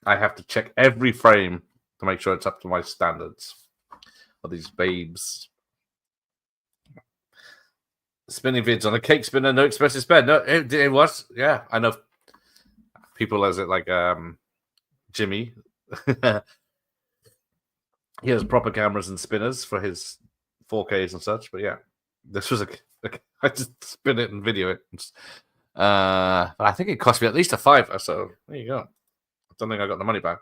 I have to check every frame to make sure it's up to my standards. Of these babes. Spinning vids on a cake spinner, no expressive sped. No, it was. Yeah, I know people as it like Jimmy. He has proper cameras and spinners for his 4Ks and such, but yeah, this was I just spin it and video it. But I think it cost me at least a $5, so there you go. I don't think I got the money back.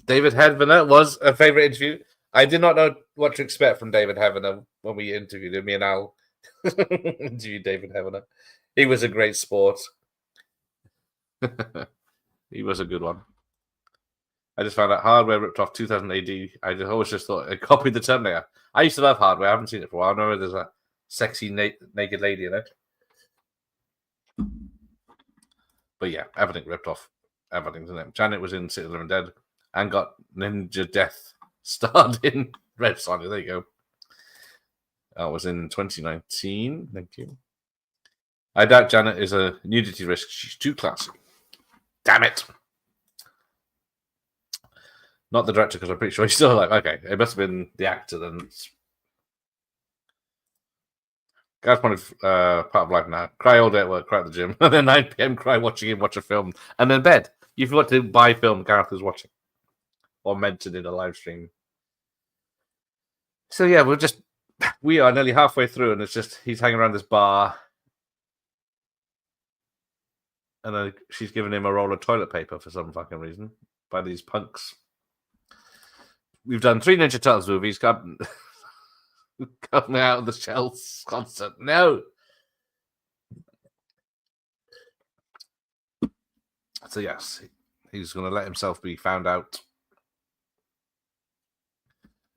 David Hedvener was a favorite interview. I did not know what to expect from David Hedvener when we interviewed him. Me and Al interviewed David Hedvener. He was a great sport. He was a good one. I just found out Hardware ripped off 2000 AD. I always just thought it copied the Terminator. I used to love Hardware. I haven't seen it for a while. I know there's a sexy naked lady in it. But yeah, everything ripped off. Everything's in it. Janet was in City of the Living Dead and got Ninja Death starred in Red Sonja. There you go. That was in 2019. Thank you. I doubt Janet is a nudity risk. She's too classy. Damn it. Not the director, because I'm pretty sure he's still like, okay, it must have been the actor then. Guys wanted part of life now. Cry all day at work, cry at the gym, and then 9 p.m. cry watching him watch a film, and then bed. You forgot to buy film Gareth is watching. Or mentioned in a live stream. So yeah, we are nearly halfway through, and it's just he's hanging around this bar, and then she's giving him a roll of toilet paper for some fucking reason by these punks. We've done 3 Ninja Turtles movies. Coming out of the shells concert. No. So yes, he's going to let himself be found out.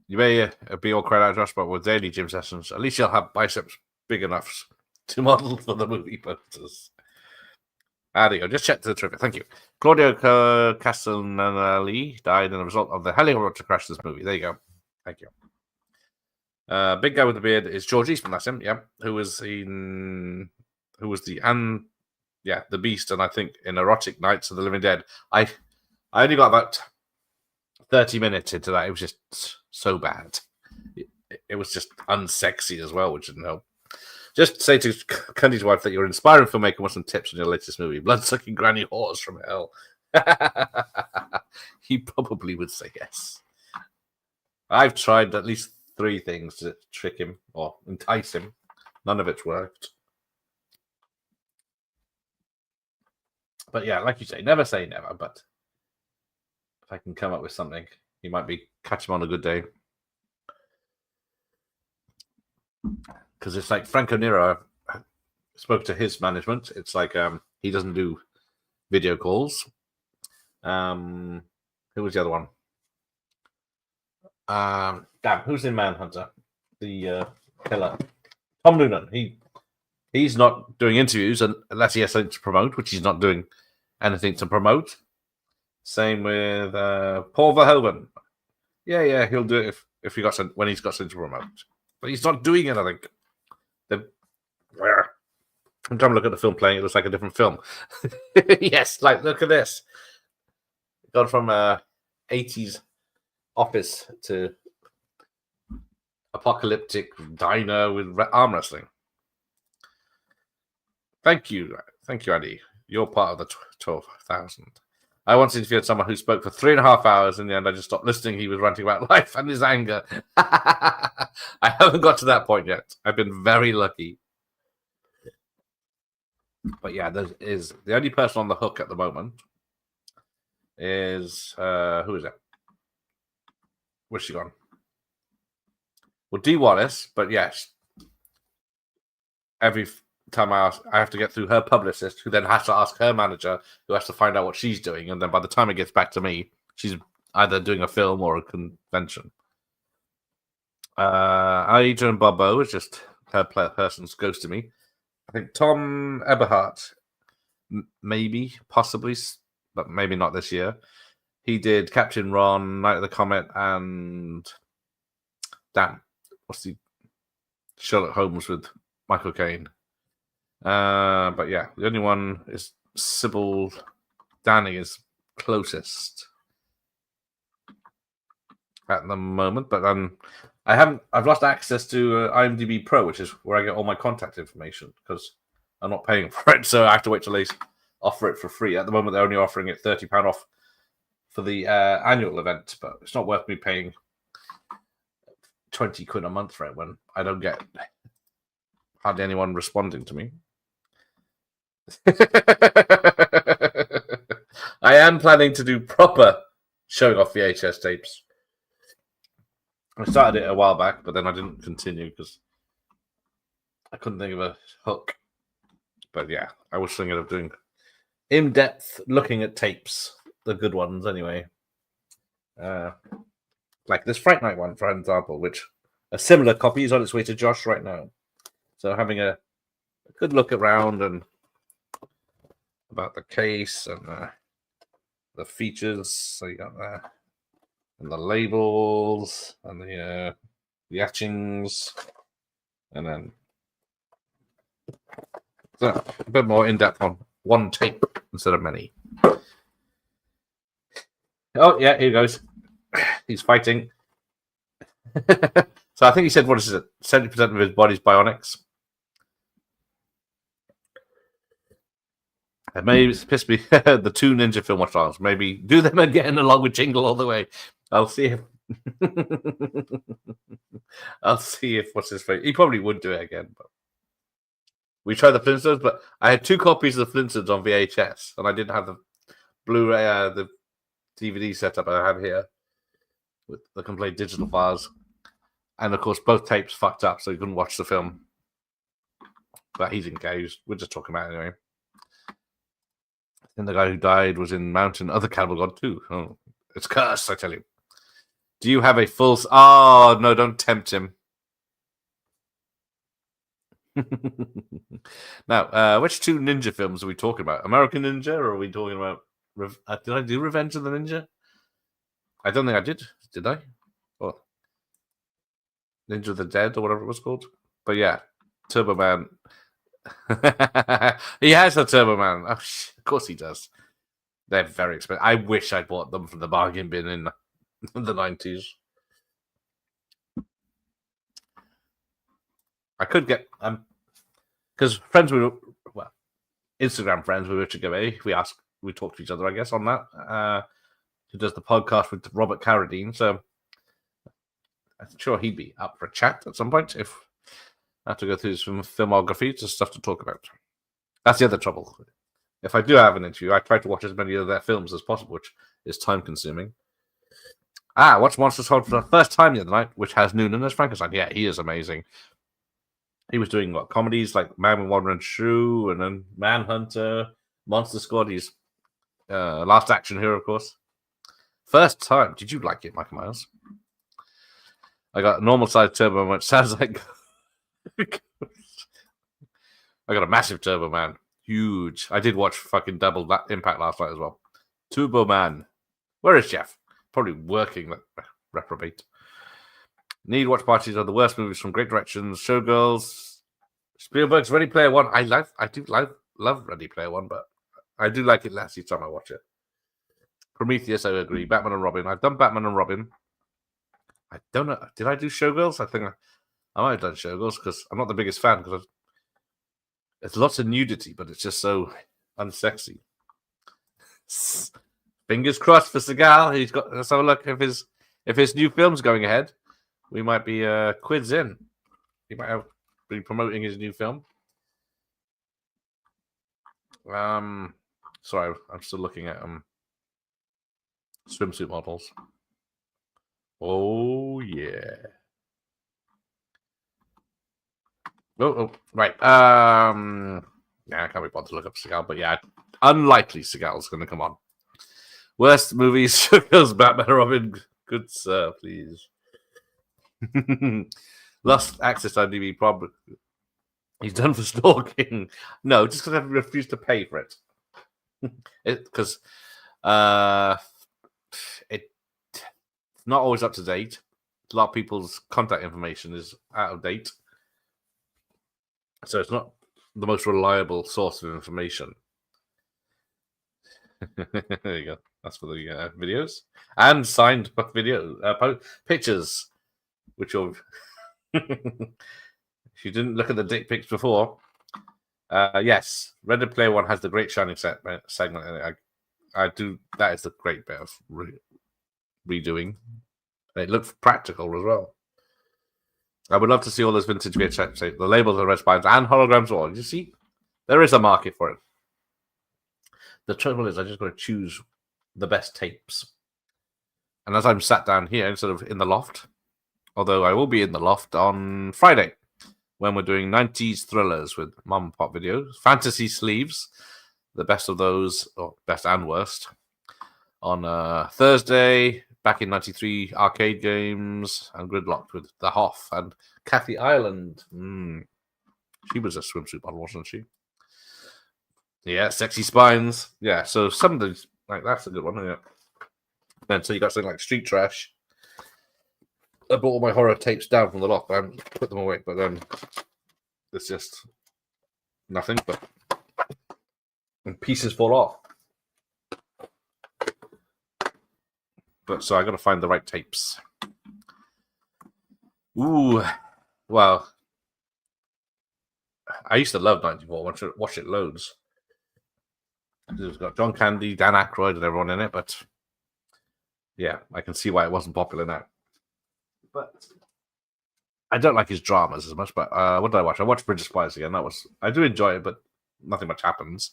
You may be all cried out, Josh, but with daily gym sessions, at least you'll have biceps big enough to model for the movie posters. There you go. Just check the trivia. Thank you. Claudio Castellini died in a result of the helicopter crash of this movie. There you go. Thank you. Big guy with the beard is George Eastman. That's him. Yeah, who was the Beast, and I think in Erotic Nights of the Living Dead. I only got about 30 minutes into that. It was just so bad. It was just unsexy as well, which didn't help. Just say to Cundy's wife that you're an inspiring filmmaker and want some tips on your latest movie, Blood-Sucking Granny Whores from Hell. He probably would say yes. I've tried at least 3 things to trick him or entice him. None of it's worked. But yeah, like you say never, but if I can come up with something, you might catch him on a good day. Because it's like Franco Nero spoke to his management. It's like he doesn't do video calls. Who was the other one? Damn, who's in Manhunter? The killer. Tom Noonan. He's not doing interviews unless he has something to promote, which he's not doing anything to promote. Same with Paul Verhoeven. Yeah, he'll do it if he got when he's got something to promote. But he's not doing anything. I'm trying to look at the film playing. It looks like a different film. Yes, like look at this. Gone from 80s office to apocalyptic diner with arm wrestling. Thank you, Andy. You're part of the 12,000. I once interviewed someone who spoke for 3.5 hours. In the end, I just stopped listening. He was ranting about life and his anger. I haven't got to that point yet. I've been very lucky. But yeah, there is the only person on the hook at the moment is who is it? Where's she gone? Well, Dee Wallace, but yes, every time I have to get through her publicist, who then has to ask her manager, who has to find out what she's doing, and then by the time it gets back to me, she's either doing a film or a convention. Adrian Barbeau is just her person's ghost to me. I think Tom Eberhardt, maybe, possibly, but maybe not this year. He did Captain Ron, Night of the Comet, and what's the Sherlock Holmes with Michael Caine. But yeah, the only one is Sybil Danning is closest at the moment, but I've lost access to IMDb Pro, which is where I get all my contact information because I'm not paying for it, so I have to wait till they offer it for free. At the moment, they're only offering it £30 off for the annual event, but it's not worth me paying 20 quid a month for it when I don't get hardly anyone responding to me. I am planning to do proper showing off VHS tapes. I started it a while back, but then I didn't continue because I couldn't think of a hook. But yeah, I was thinking of doing in-depth looking at tapes, the good ones anyway. Like this Fright Night one, for example, which a similar copy is on its way to Josh right now. So having a good look around and about the case and the features. So you got that. And the labels and the etchings, and then so a bit more in depth on one tape instead of many. Oh yeah, here he goes. He's fighting. So I think he said, what is it? 70% of his body's bionics. And maybe it's pissed me. The 2 Ninja Film Watch-Alongs. Maybe do them again along with Jingle All the Way. I'll see if what's his face. He probably would do it again. But we tried the Flintstones, but I had 2 copies of the Flintstones on VHS, and I didn't have the Blu-ray, the DVD setup I have here with the complete digital files. And of course, both tapes fucked up, so you couldn't watch the film. But he's engaged. We're just talking about it anyway. And the guy who died was in Mountain, other Cannibal God too. Oh, it's cursed, I tell you. Do you have a full... Oh, no, don't tempt him. Now, which 2 ninja films are we talking about? American Ninja, or are we talking about... did I do Revenge of the Ninja? I don't think I did. Did I? Or Ninja of the Dead, or whatever it was called. But yeah, Turbo Man... He has a Turbo Man. Oh, of course he does. They're very expensive. I wish I'd bought them from the bargain bin in the 90s. I could get because friends Instagram friends with Richard Gabay. We talk to each other, I guess, on that. Who does the podcast with Robert Carradine? So I'm sure he'd be up for a chat at some point if I have to go through his filmography. Just stuff to talk about. That's the other trouble. If I do have an interview, I try to watch as many of their films as possible, which is time consuming. Watched Monster Squad for the first time the other night, which has Noonan as Frankenstein. Yeah, he is amazing. he was doing what comedies like Man with One Run Shoe and then Manhunter, Monster Squad. He's Last Action Hero, of course. First time. Did you like it, Michael Myers? I got a normal size Turbo Man, which sounds like I got a massive Turbo Man. Huge. I did watch fucking Double Impact last night as well. Turbo Man. Where is Jeff? Probably working, that reprobate. Need watch parties are the worst movies from great directions. Showgirls. Spielberg's Ready Player One. I do love Ready Player One, but I do like it less each time I watch it. Prometheus, I agree. Batman and Robin. I've done Batman and Robin. I don't know. Did I do Showgirls? I think I might have done Showgirls because I'm not the biggest fan because there's lots of nudity, but it's just so unsexy. Fingers crossed for Seagal. Let's have a look if his new film's going ahead. We might be quids in. He might be promoting his new film. Sorry, I'm still looking at swimsuit models. Oh yeah. Oh right. Yeah, I can't be bothered to look up Seagal, but yeah, unlikely Seagal's going to come on. Worst movies: Showgirls, Batman, Robin. Good sir, please. Lost access to IMDb. Probably he's done for stalking. No, just because I refused to pay for it. Because it's not always up to date. A lot of people's contact information is out of date, so it's not the most reliable source of information. There you go. That's for the videos and signed pictures, which you'll. If you didn't look at the dick pics before, yes, Ready Player One has the Great Shining segment in it. I do. That is the great bit of redoing. It looks practical as well. I would love to see all those vintage VHS, the labels of red spines and holograms. All you see, there is a market for it. The trouble is, I just got to choose the best tapes. And as I'm sat down here instead of in the loft, although I will be in the loft on Friday when we're doing 90s thrillers with Mom and Pop Videos, Fantasy Sleeves, the best of those, or best and worst, on Thursday, back in 93 arcade games, and Gridlocked with The Hoff and Kathy Ireland. She was a swimsuit model, wasn't she? Yeah, Sexy Spines. Yeah, so some of those, like, that's a good one. Yeah. Then so you got something like Street Trash. I brought all my horror tapes down from the loft and put them away, but then it's just nothing but and pieces fall off. But so I got to find the right tapes. Ooh, well, I used to love 94. Watch it loads. It's got John Candy, Dan Aykroyd, and everyone in it, but yeah, I can see why it wasn't popular now. But I don't like his dramas as much. But what did I watch? I watched Bridge of Spies again. I do enjoy it, but nothing much happens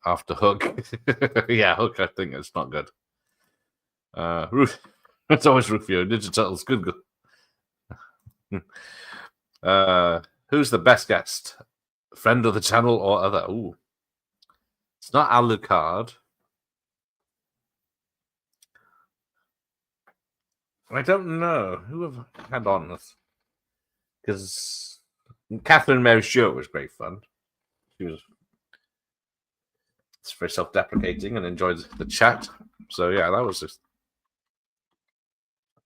after Hook. Yeah, Hook. I think it's not good. It's always Rufio. Ninja Turtles, good. Who's the best guest? Friend of the channel or other? Ooh, it's not Alucard. I don't know who have I had on this, because Catherine Mary Stewart was great fun. It's very self-deprecating and enjoyed the chat. So yeah,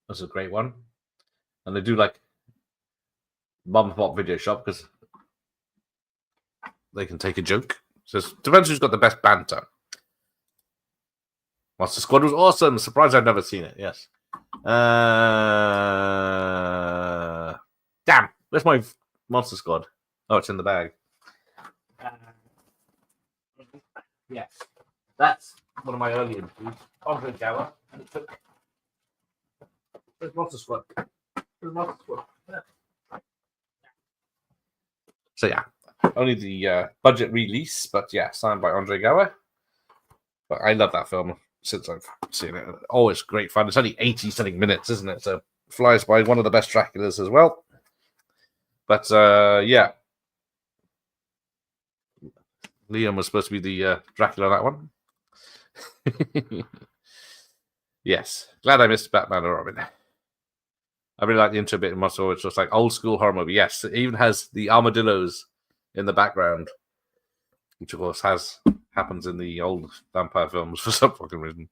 that's a great one. And they do like Mom and Pop Video Shop because they can take a joke. So depends who's got the best banter. Monster Squad was awesome. Surprised I've never seen it. Yes. Damn, where's my Monster Squad? Oh, it's in the bag. Yes, that's one of my early interviews. Andre Gower, and it took. Where's Monster Squad? So yeah, only the budget release, but yeah, signed by Andre Gower. But I love that film since I've seen it. Always great fun. It's only 80-something minutes, isn't it? So flies by. One of the best Draculas as well. But yeah, Liam was supposed to be the Dracula on that one. Yes, glad I missed Batman and Robin. I really like the intro bit in Muscle. It's just like old school horror movie. Yes, it even has the armadillos in the background, which of course happens in the old vampire films for some fucking reason.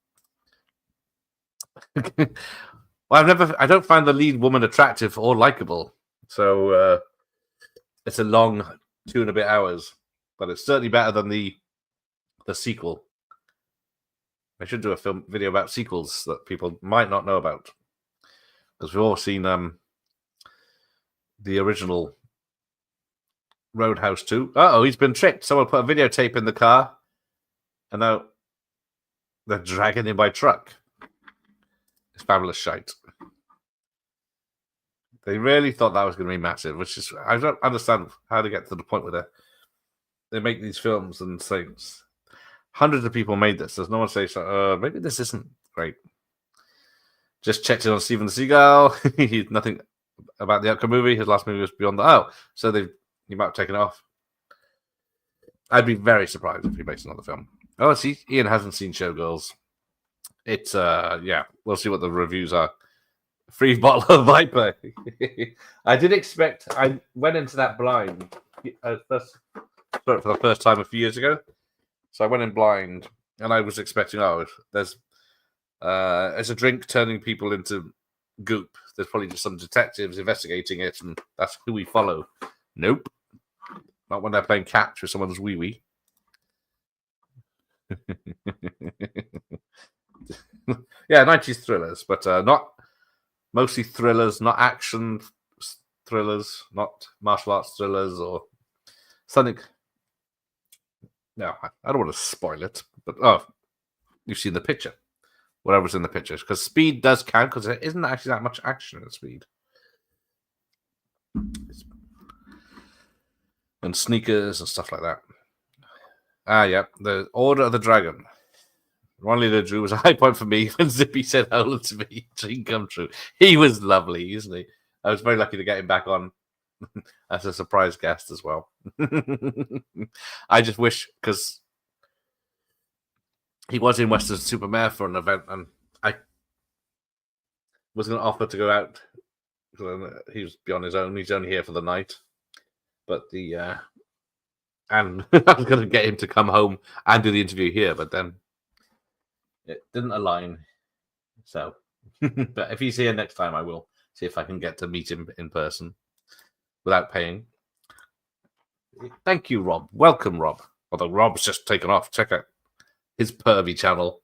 Well, I don't find the lead woman attractive or likable, so it's a long 2.5 hours, but it's certainly better than the sequel. I should do a video about sequels that people might not know about, because we've all seen the original Roadhouse 2. He's been tricked. Someone put a videotape in the car, and now they're dragging him by truck. It's fabulous shite. They really thought that was going to be massive, which is, I don't understand how to get to the point where they make these films and things. Hundreds of people made this. There's no one saying, maybe this isn't great. Just checked in on Steven Seagal. He's nothing about the outcome movie. His last movie was Beyond the so he might have taken it off. I'd be very surprised if he makes another film. Oh, see, Ian hasn't seen Showgirls. It's yeah, we'll see what the reviews are. Free bottle of Viper. I did expect. I went into that blind for the first time a few years ago. So I went in blind, and I was expecting, there's a drink turning people into goop. There's probably just some detectives investigating it, and that's who we follow. Nope. Not when they're playing catch with someone's wee-wee. Yeah, 90s thrillers, but not mostly thrillers, not action thrillers, not martial arts thrillers or something. No, I don't want to spoil it, but you've seen the picture. Whatever's in the picture, because Speed does count, because there isn't actually that much action in Speed. And sneakers and stuff like that. Yeah, the Order of the Dragon. Ron Leader Drew was a high point for me when Zippy said hello to me. Dream come true. He was lovely, isn't he? I was very lucky to get him back on as a surprise guest as well. I just wish, because he was in Western Supermare for an event, and I was going to offer to go out. He was on his own. He's only here for the night. But and I was going to get him to come home and do the interview here, but then it didn't align. So, but if he's here next time, I will see if I can get to meet him in person without paying. Thank you, Rob. Welcome, Rob. Although Rob's just taken off. Check out his pervy channel.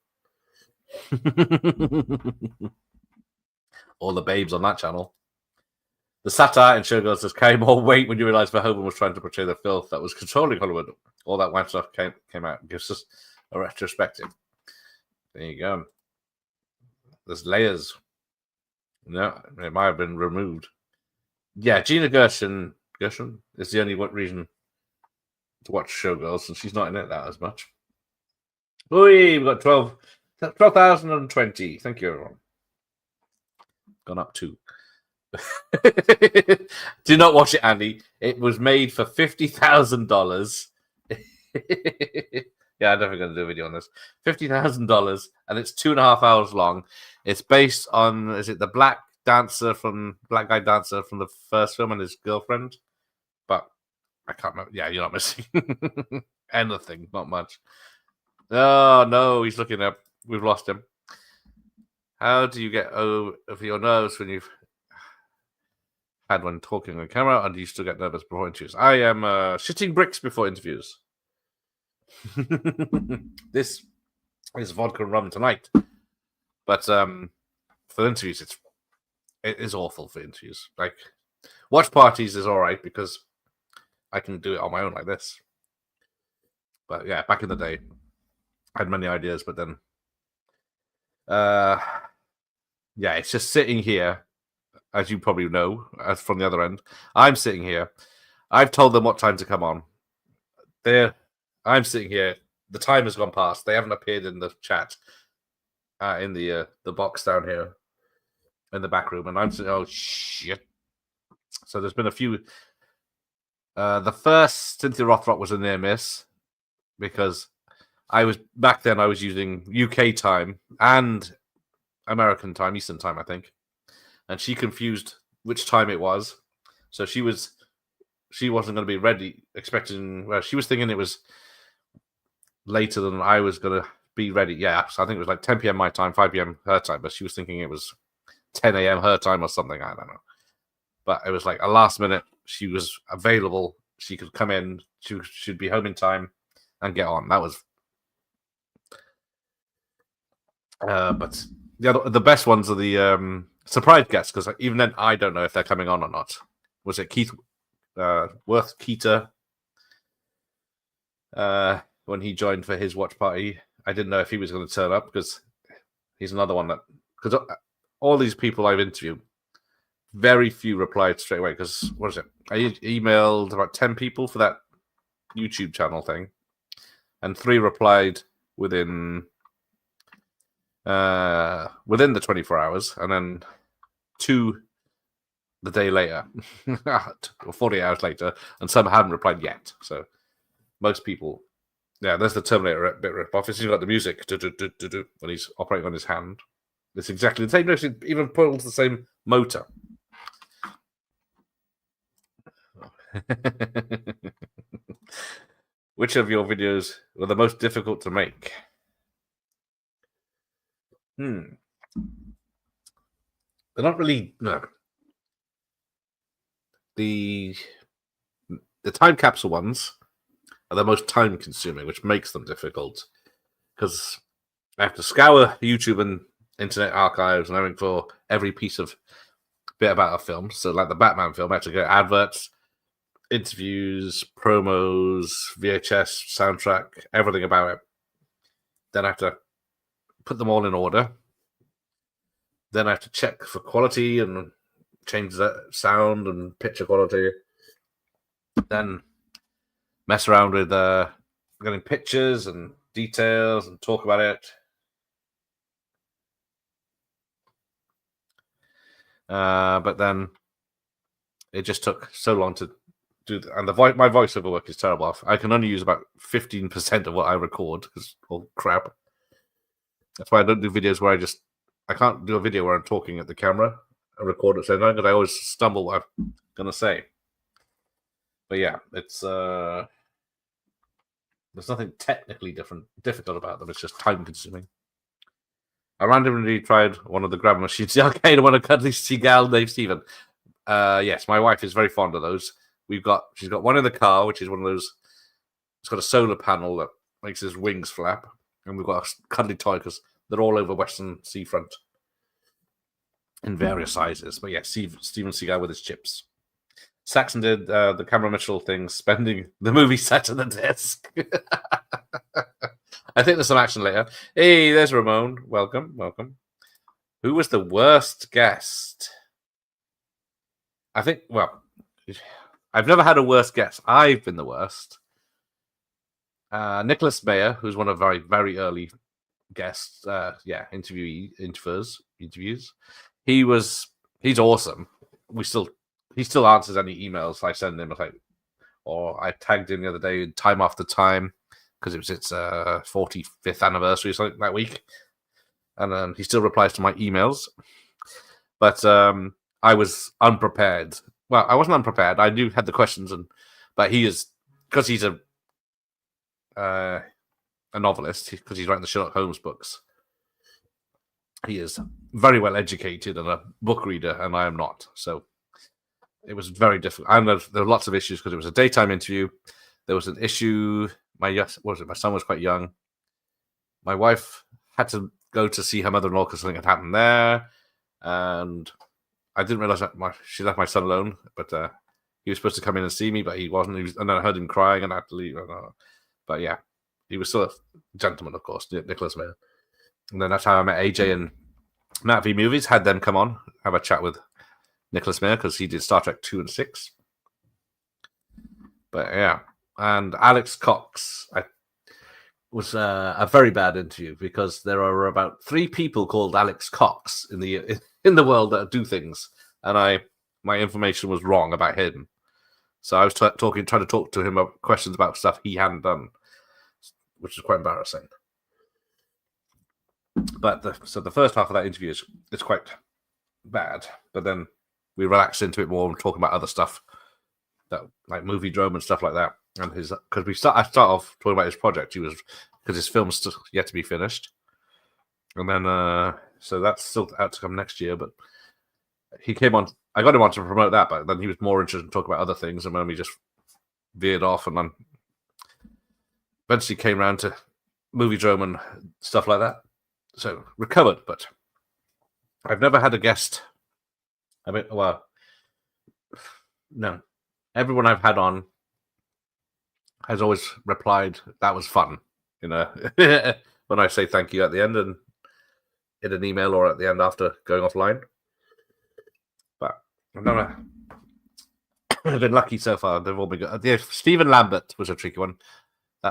All the babes on that channel. The satire in Showgirls just carry more weight when you realise Verhoeven was trying to portray the filth that was controlling Hollywood. All that white stuff came out and gives us a retrospective. There you go. There's layers. No, it might have been removed. Yeah, Gina Gershon is the only reason to watch Showgirls, and she's not in it that as much. Oi, we've got 12,020. Thank you, everyone. Gone up 2. Do not watch it, Andy. It was made for $50,000. Yeah, I'm definitely going to do a video on this. $50,000, and it's 2.5 hours long. It's based on, is it the black guy dancer from the first film and his girlfriend? But I can't remember. Yeah, you're not missing anything, not much. Oh no, he's looking up. We've lost him. How do you get over your nerves when you've had one talking on camera and you still get nervous before interviews? I am shitting bricks before interviews. This is vodka and rum tonight, but for interviews, it is awful for interviews. Like, watch parties is all right because I can do it on my own like this. But yeah, back in the day, I had many ideas, but then yeah, it's just sitting here, as you probably know, as from the other end. I'm sitting here. I've told them what time to come on. I'm sitting here. The time has gone past. They haven't appeared in the chat, in the box down here in the back room, and I'm saying, "Oh shit!" So there's been a few The first Cynthia Rothrock was a near miss because I was using UK time and American time, Eastern time, I think, and she confused which time it was. So she wasn't going to be ready, she was thinking it was later than I was going to be ready. Yeah, so I think it was like 10 p.m. my time, 5 p.m. her time, but she was thinking it was 10 a.m. her time or something. I don't know. But it was like a last minute. She was available. She could come in. She should be home in time and get on. That was. But the best ones are the surprise guests, because even then I don't know if they're coming on or not. Was it Keith Worth Keeter when he joined for his watch party? I didn't know if he was going to turn up, because he's another one that, because all these people I've interviewed, very few replied straight away. Because what is it? I emailed about 10 people for that YouTube channel thing, and 3 replied within the 24 hours, and then 2 the day later, or 40 hours later, and some haven't replied yet. So most people, yeah, there's the Terminator bit rip off. He's got the music when he's operating on his hand. It's exactly the same. It even pulls the same motor. Which of your videos were the most difficult to make? They're not really. No. The time capsule ones are the most time consuming, which makes them difficult, because I have to scour YouTube and internet archives and everything for every piece of bit about a film. So like the Batman film, I had to go adverts, interviews, promos, VHS, soundtrack, everything about it. Then I have to put them all in order. Then I have to check for quality and change the sound and picture quality. Then mess around with getting pictures and details and talk about it. But then it just took so long to do, and my voiceover work is terrible. I can only use about 15% of what I record, because it's all crap. That's why I don't do videos where I can't do a video where I'm talking at the camera and record at the same time, because I always stumble what I'm gonna say. But yeah, it's there's nothing technically difficult about them. It's just time consuming. I randomly tried one of the grab machines, the arcade one of Cuddly Seagal, Dave Steven. Yes, my wife is very fond of those. She's got one in the car, which is one of those. It's got a solar panel that makes his wings flap, and we've got a cuddly toy because they're all over Western Seafront in various sizes. But yeah, Steven Seagal with his chips. Saxon did the Cameron Mitchell thing, spending the movie set on the desk. I think there's some action later. Hey, there's Ramon. Welcome. Who was the worst guest? I think, well, I've never had a worst guest. I've been the worst. Nicholas Mayer, who's one of very, very early guests, interviews. He's awesome. He still answers any emails I send him. Or I tagged him the other day, time after time, because it was its 45th anniversary or something that week, and he still replies to my emails. But I was unprepared. Well, I wasn't unprepared. I had the questions, but he is, because he's a novelist, because he's writing the Sherlock Holmes books. He is very well educated and a book reader, and I am not. So it was very difficult. I know there were lots of issues because it was a daytime interview. There was an issue. My son was quite young. My wife had to go to see her mother-in-law because something had happened there, and I didn't realize that she left my son alone. But he was supposed to come in and see me, but he wasn't. And then I heard him crying, and I had to leave. But yeah, he was still a gentleman, of course, Nicholas Mayer. And then that's how I met AJ and Matt V Movies. Had them come on, have a chat with Nicholas Mayer, because he did Star Trek 2 and 6. But yeah. And Alex Cox was a very bad interview, because there are about 3 people called Alex Cox in the world that do things, and my information was wrong about him. So I was trying to talk to him about questions about stuff he hadn't done, which is quite embarrassing. But the first half of that interview is quite bad, but then we relax into it more and talk about other stuff, that like Movie Drome and stuff like that. And because I start off talking about his project, because his film's still yet to be finished, and then so that's still out to come next year. But he came on. I got him on to promote that, but then he was more interested in talking about other things, and then we just veered off, and then eventually came around to Movie Drome and stuff like that. So recovered, but I've never had a guest. I mean, well, no. Everyone I've had on has always replied, "That was fun," when I say thank you at the end and in an email or at the end after going offline. But I've been lucky so far. They've all been good. Yeah, Stephen Lambert was a tricky one.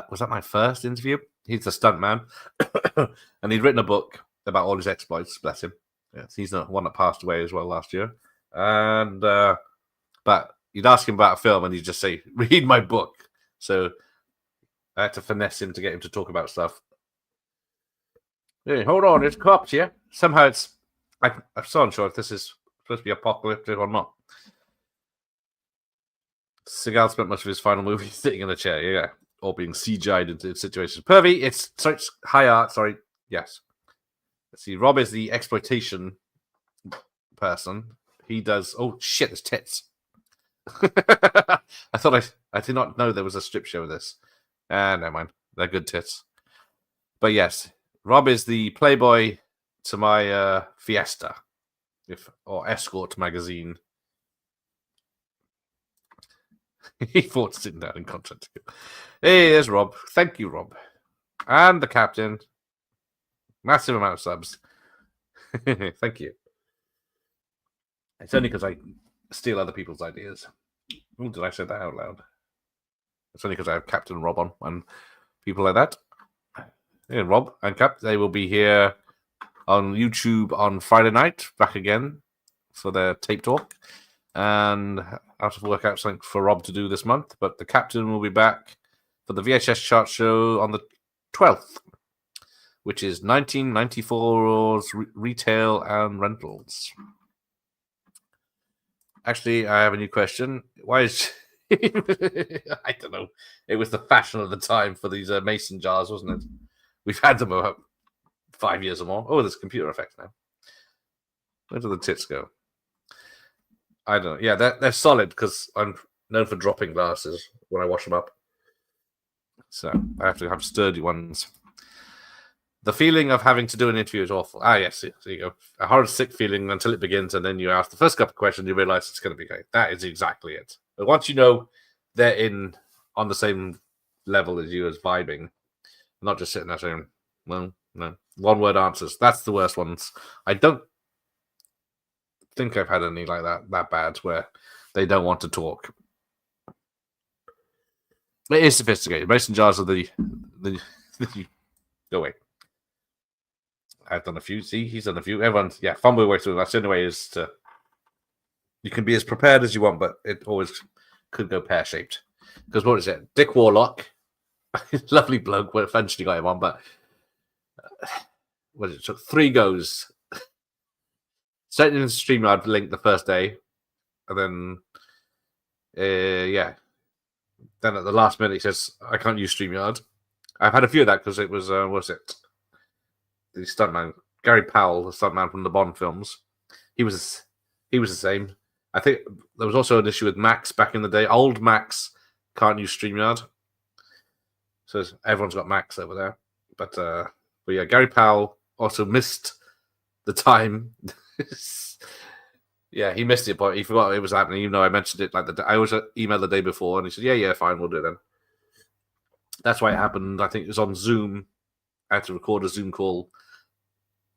Was that my first interview? He's a stuntman, and he'd written a book about all his exploits. Bless him. Yes, he's the one that passed away as well last year. And but you'd ask him about a film, and he'd just say, "Read my book." So I had to finesse him to get him to talk about stuff. Hey, hold on, it's cops here. Somehow I'm so unsure if this is supposed to be apocalyptic or not. Seagal spent much of his final movie sitting in a chair, yeah, or being CGI'd into situations. Pervy, it's high art, sorry, yes. Let's see, Rob is the exploitation person. He does, oh shit, there's tits. I did not know there was a strip show of this. Never mind, they're good tits. But yes, Rob is the Playboy to my Fiesta, or Escort magazine. He thought sitting down in content. Hey, there's Rob. Thank you, Rob. And the captain. Massive amount of subs. Thank you. It's only because I steal other people's ideas. Ooh, did I say that out loud? It's only because I have Captain Rob on and people like that. Yeah, Rob and Cap, they will be here on YouTube on Friday night, back again for their tape talk. And I have to work out something for Rob to do this month. But the captain will be back for the VHS chart show on the 12th, which is 1994's retail and rentals. Actually, I have a new question. Why is... I don't know. It was the fashion of the time for these mason jars, wasn't it? We've had them about 5 years or more. Oh, there's computer effects now. Where do the tits go? I don't know. Yeah, they're solid because I'm known for dropping glasses when I wash them up. So I have to have sturdy ones. The feeling of having to do an interview is awful. Yes, there you go. A horrid, sick feeling until it begins, and then you ask the first couple of questions, you realize it's going to be great. That is exactly it. But once you know they're on the same level as you as vibing, not just sitting there saying, well, no, one-word answers. That's the worst ones. I don't think I've had any like that bad where they don't want to talk. It is sophisticated. Mason jars are the go away. I've done a few. See, he's done a few. Everyone's fumble your way through. That's the only way is to. You can be as prepared as you want, but it always could go pear shaped. Because what is it? Dick Warlock, lovely bloke. We eventually got him on, but it took 3 goes. Sent in the StreamYard link the first day, and then then at the last minute he says, "I can't use StreamYard." I've had a few of that because it was what's it? The stuntman Gary Powell, the stuntman from the Bond films. He was the same. I think there was also an issue with Max back in the day. Old Max can't use StreamYard, so everyone's got Max over there. But yeah, Gary Powell also missed the time. Yeah, he missed it, but he forgot it was happening. Even though I mentioned it I was emailed the day before, and he said, "Yeah, fine, we'll do it then." That's why it happened. I think it was on Zoom. I had to record a Zoom call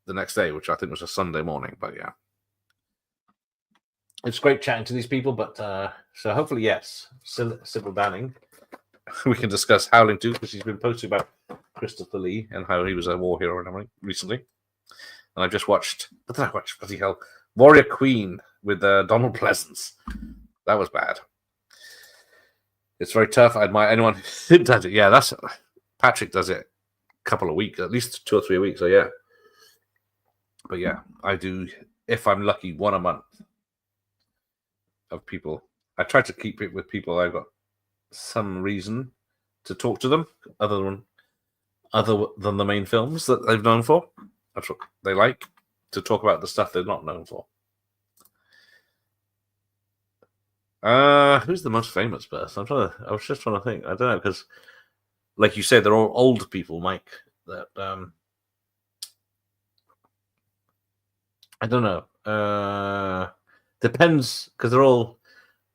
the next day, which I think was a Sunday morning. But yeah, it's great chatting to these people. But so hopefully, yes, Sybil Banning. We can discuss Howling 2 because he's been posting about Christopher Lee and how he was a war hero and everything recently. And I've just watched. What did I watch? Bloody hell! Warrior Queen with Donald Pleasance. That was bad. It's very tough. I admire anyone who does it. Yeah, that's Patrick does it a couple of weeks, at least 2 or 3 weeks. So yeah. But yeah, I do, if I'm lucky, one a month of people. I try to keep it with people I've got some reason to talk to them other than the main films that they've known for. That's what they like, to talk about the stuff they're not known for. Who's the most famous person? I was just trying to think. I don't know, because like you said, they're all old people, Mike. That I don't know. Depends, because they're all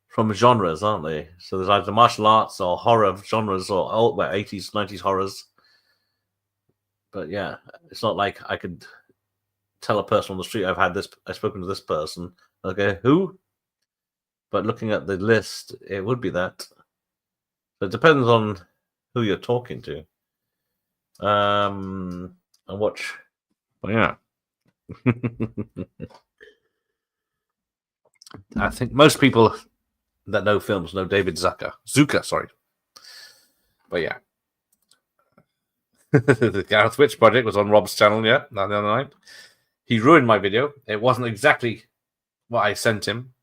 from genres, aren't they? So there's either martial arts or horror genres or old 80s, 90s horrors. But yeah, it's not like I could tell a person on the street I've spoken to this person. Okay, who? But looking at the list, it would be that. So it depends on who you're talking to. And watch. But yeah. I think most people that know films know David Zucker, sorry. But yeah. The Gareth Witch Project was on Rob's channel, the other night. He ruined my video. It wasn't exactly what I sent him.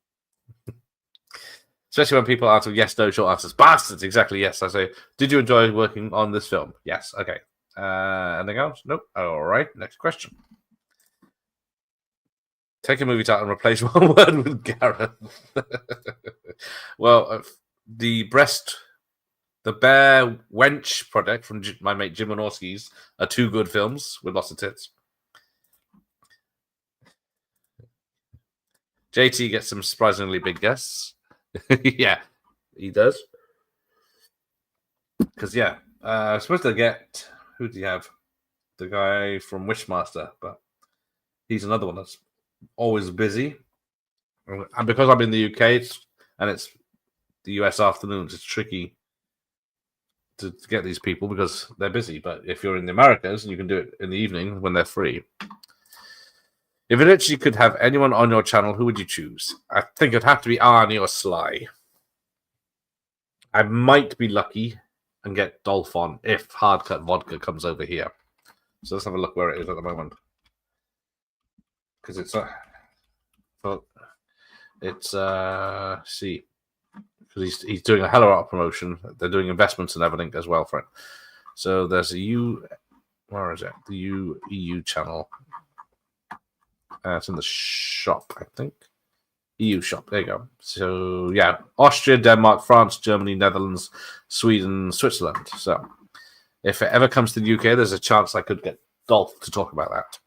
Especially when people answer yes, no, short answers. Bastards, exactly, yes. I say, did you enjoy working on this film? Yes, okay. Anything else? Nope. All right, next question. Take a movie title and replace one word with Gareth. Well, the Bear Wench Project from my mate Jim Wynorski's are 2 good films with lots of tits. JT gets some surprisingly big guests. Yeah, he does. Because, yeah, I'm supposed to get... Who do you have? The guy from Wishmaster, but he's another one that's always busy. And because I'm in the UK and it's the US afternoons, it's tricky to get these people because they're busy. But if you're in the Americas, you can do it in the evening when they're free. If it literally could have anyone on your channel, who would you choose? I think it'd have to be Arnie or Sly. I might be lucky and get Dolph on if Hardcut Vodka comes over here. So let's have a look where it is at the moment. Because see, because he's doing a hell of a lot of promotion. They're doing investments and everything as well for it. So there's a where is it? The EU channel. It's in the shop, I think. EU shop. There you go. So yeah, Austria, Denmark, France, Germany, Netherlands, Sweden, Switzerland. So if it ever comes to the UK, there's a chance I could get Dolph to talk about that.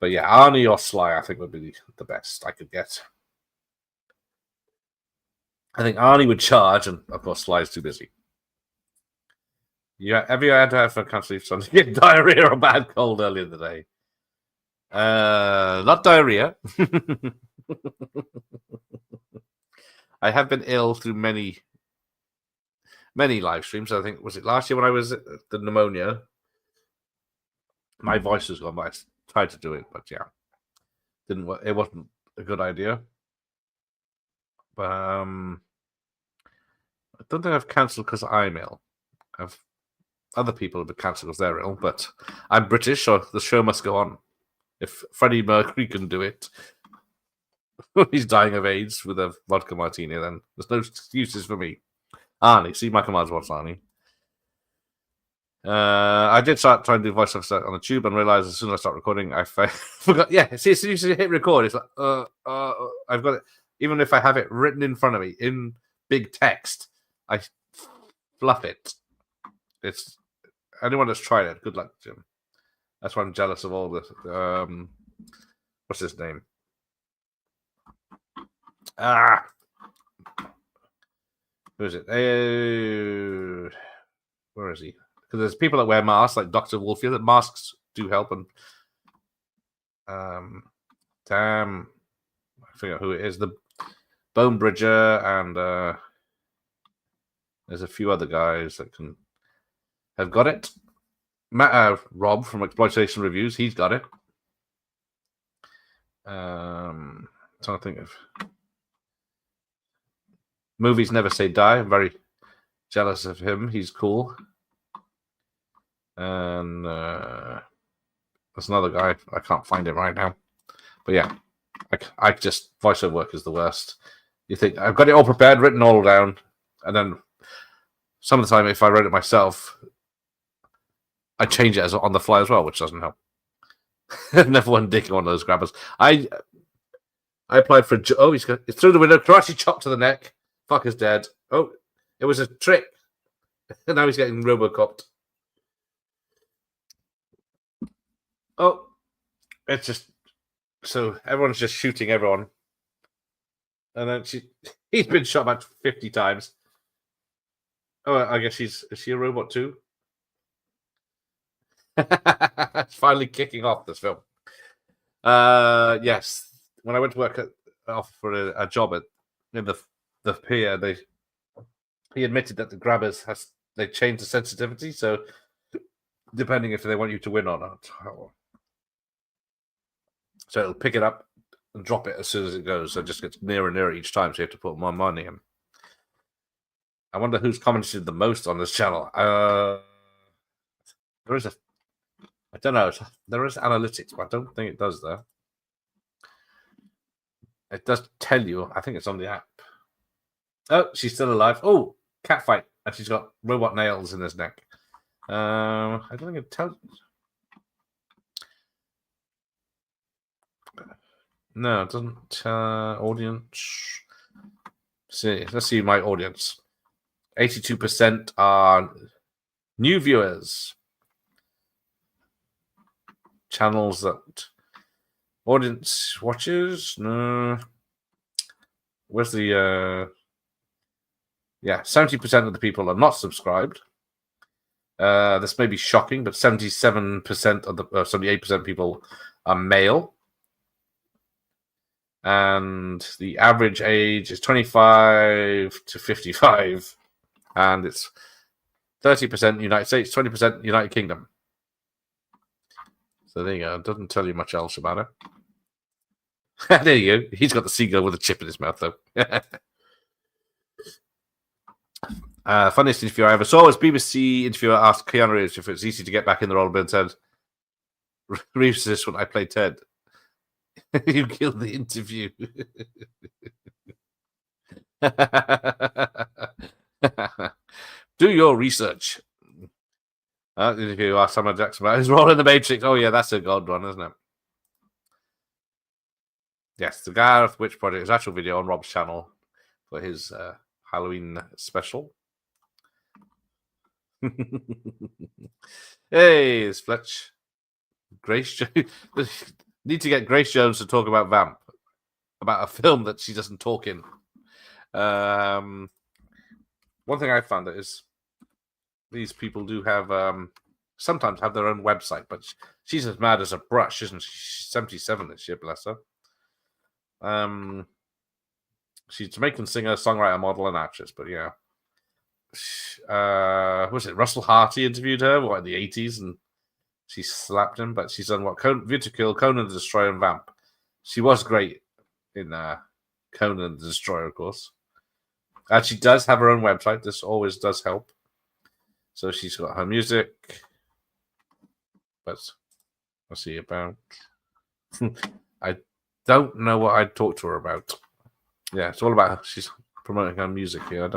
But yeah, Arnie or Sly, I think would be the best I could get. I think Arnie would charge, and of course Sly's too busy. Yeah, have you had to have a cancer son get diarrhea or bad cold earlier in the day? Not diarrhea. I have been ill through many live streams. I think, was it last year when I was at the pneumonia? My voice has gone, but I tried to do it, but yeah, didn't work. It wasn't a good idea. But I don't think I've cancelled because I'm ill. Other people have been cancelled because they're ill, but I'm British, so the show must go on. If Freddie Mercury can do it, he's dying of AIDS with a vodka martini, then there's no excuses for me. Arnie, see Michael Myers watch Arnie. I did start trying to do voiceover on the tube and realized as soon as I start recording, I forgot. Yeah, see, as soon as you hit record, it's like, I've got it. Even if I have it written in front of me in big text, I fluff it. It's anyone that's tried it, good luck, Jim. That's why I'm jealous of all this. What's his name? Who is it? Where is he? Because there's people that wear masks, like Dr. Wolfie, that masks do help. And damn, I forget who it is. The Bone Bridger, and there's a few other guys that have got it. Rob from Exploitation Reviews, he's got it. Trying to think of Movies Never Say Die. I'm very jealous of him. He's cool. And there's another guy. I can't find it right now. But yeah, I just, voiceover work is the worst. You think, I've got it all prepared, written all down, and then some of the time, if I wrote it myself, I change it on the fly as well, which doesn't help. Never one dick on those grabbers. I applied for... Oh, he's through the window. Karate chop to the neck. Fucker's dead. Oh, it was a trick. And now he's getting Robocopped. Oh, it's just... So everyone's just shooting everyone. And then he's been shot about 50 times. Oh, I guess is she a robot too? It's finally kicking off, this film. Yes. When I went to work for a job in the pier, he admitted that the grabbers they changed the sensitivity, so depending if they want you to win or not. So it'll pick it up and drop it as soon as it goes. So it just gets nearer and nearer each time, so you have to put more money in. I wonder who's commented the most on this channel. There is I don't know. There is analytics, but I don't think it does though. It does tell you. I think it's on the app. Oh, she's still alive. Oh, cat fight, and she's got robot nails in his neck. I don't think it tells. No, it doesn't. Audience. See, let's see my audience. 82% are new viewers. Channels that audience watches. No. Where's the 70% of the people are not subscribed. This may be shocking, but 77% of the 78% of people are male. And the average age is 25 to 55. And it's 30% United States, 20% United Kingdom. So there you go. It doesn't tell you much else about it. There you go. He's got the seagull with a chip in his mouth, though. Funniest interview I ever saw was BBC interviewer asked Keanu Reeves if it's easy to get back in the role of Ben Ted. Reeves says, when I play Ted. You killed the interview. Do your research. If you ask Samuel Jackson about his role in the Matrix, oh yeah, that's a god one, isn't it? Yes, the Gareth Witch Project is actual video on Rob's channel for his Halloween special. Hey, it's Fletch. Grace Jones. Need to get Grace Jones to talk about Vamp, about a film that she doesn't talk in. One thing I found is these people do have sometimes have their own website, but she's as mad as a brush, isn't she? She's 77 this year, bless her. She's a Jamaican singer, songwriter, model, and actress. But yeah, was it Russell Harty interviewed her in the 80s, and she slapped him. But she's done View to Kill, Conan the Destroyer, and Vamp. She was great in Conan the Destroyer, of course. And she does have her own website. This always does help. So she's got her music. But let's see about. I don't know what I'd talk to her about. Yeah, it's all about her. She's promoting her music here.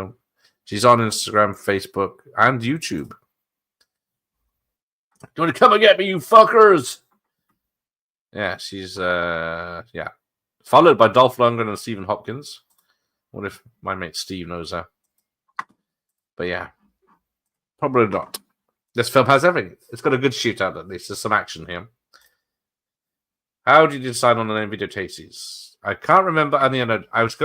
She's on Instagram, Facebook, and YouTube. Do you want to come and get me, you fuckers? Yeah, she's followed by Dolph Lundgren and Stephen Hopkins. What if my mate Steve knows her? But yeah, probably not. This film has everything. It's got a good shootout at least. There's some action here. How did you decide on the name Video Tasties? I can't remember any other. I was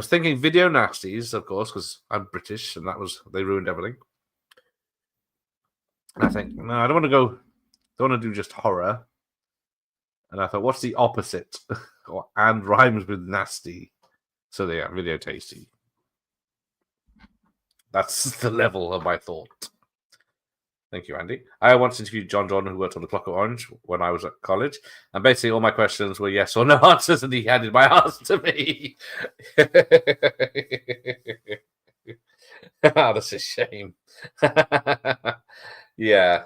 thinking Video Nasties, of course, because I'm British, and they ruined everything. And I think, no, I don't want to do just horror. And I thought, what's the opposite? And rhymes with nasty. So they are Video Tasty. That's the level of my thought. Thank you, Andy. I once interviewed John Jordan, who worked on The Clockwork Orange when I was at college, and basically all my questions were yes or no answers, and he handed my answer to me. Oh, that's a shame. Yeah.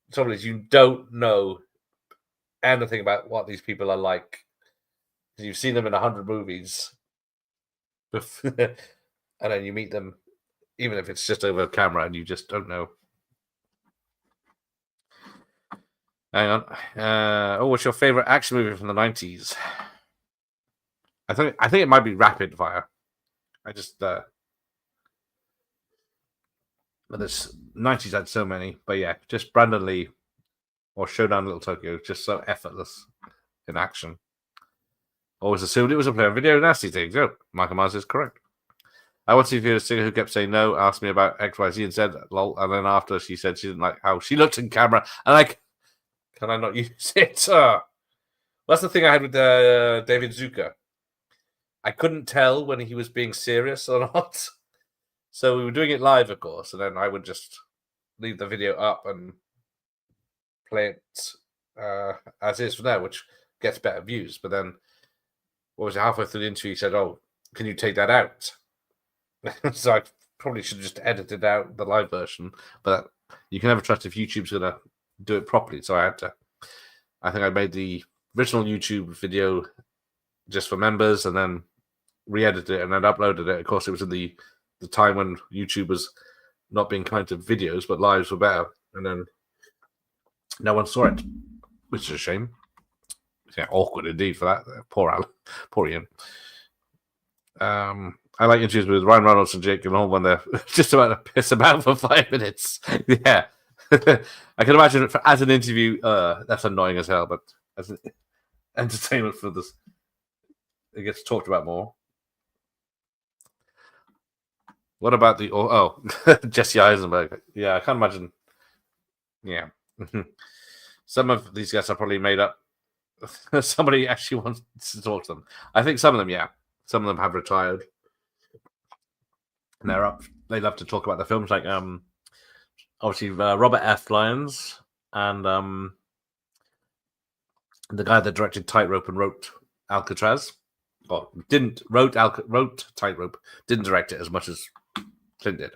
The trouble is, you don't know anything about what these people are like. You've seen them in 100 movies, and then you meet them, even if it's just over camera, and you just don't know. Hang on. What's your favorite action movie from the 90s? I think it might be Rapid Fire. I just but this 90s had so many. But yeah, just Brandon Lee or Showdown Little Tokyo, just so effortless in action. Always assumed it was a play on video nasty things. Oh, Michael Myers is correct. I once interviewed a singer who kept saying no, asked me about XYZ and said lol, and then after she said she didn't like how she looked in camera, and like, can I not use it? That's the thing I had with David Zucker. I couldn't tell when he was being serious or not. So we were doing it live, of course, and then I would just leave the video up and play it as is from there, which gets better views. But then, what was it, halfway through the interview, he said, "Oh, can you take that out?" So I probably should have just edited out the live version. But you can never trust if YouTube's going to do it properly. So I think I made the original YouTube video just for members and then re-edited it and then uploaded it. Of course, it was in the time when YouTube was not being kind to videos, but lives were better. And then no one saw it, which is a shame. Yeah, awkward indeed for that. Poor Ian. I like interviews with Ryan Reynolds and Jake Gyllenhaal when they're just about to piss about for 5 minutes. Yeah. I can imagine as an interview, that's annoying as hell, but as an entertainment for this, it gets talked about more. What about Jesse Eisenberg? Yeah, I can't imagine. Yeah. Some of these guys are probably made up. Somebody actually wants to talk to them. I think some of them, yeah. Some of them have retired. And they're up. They love to talk about the films, like obviously Robert F. Lyons and the guy that directed Tightrope and wrote Alcatraz. Or wrote Tightrope, didn't direct it as much as Clint did.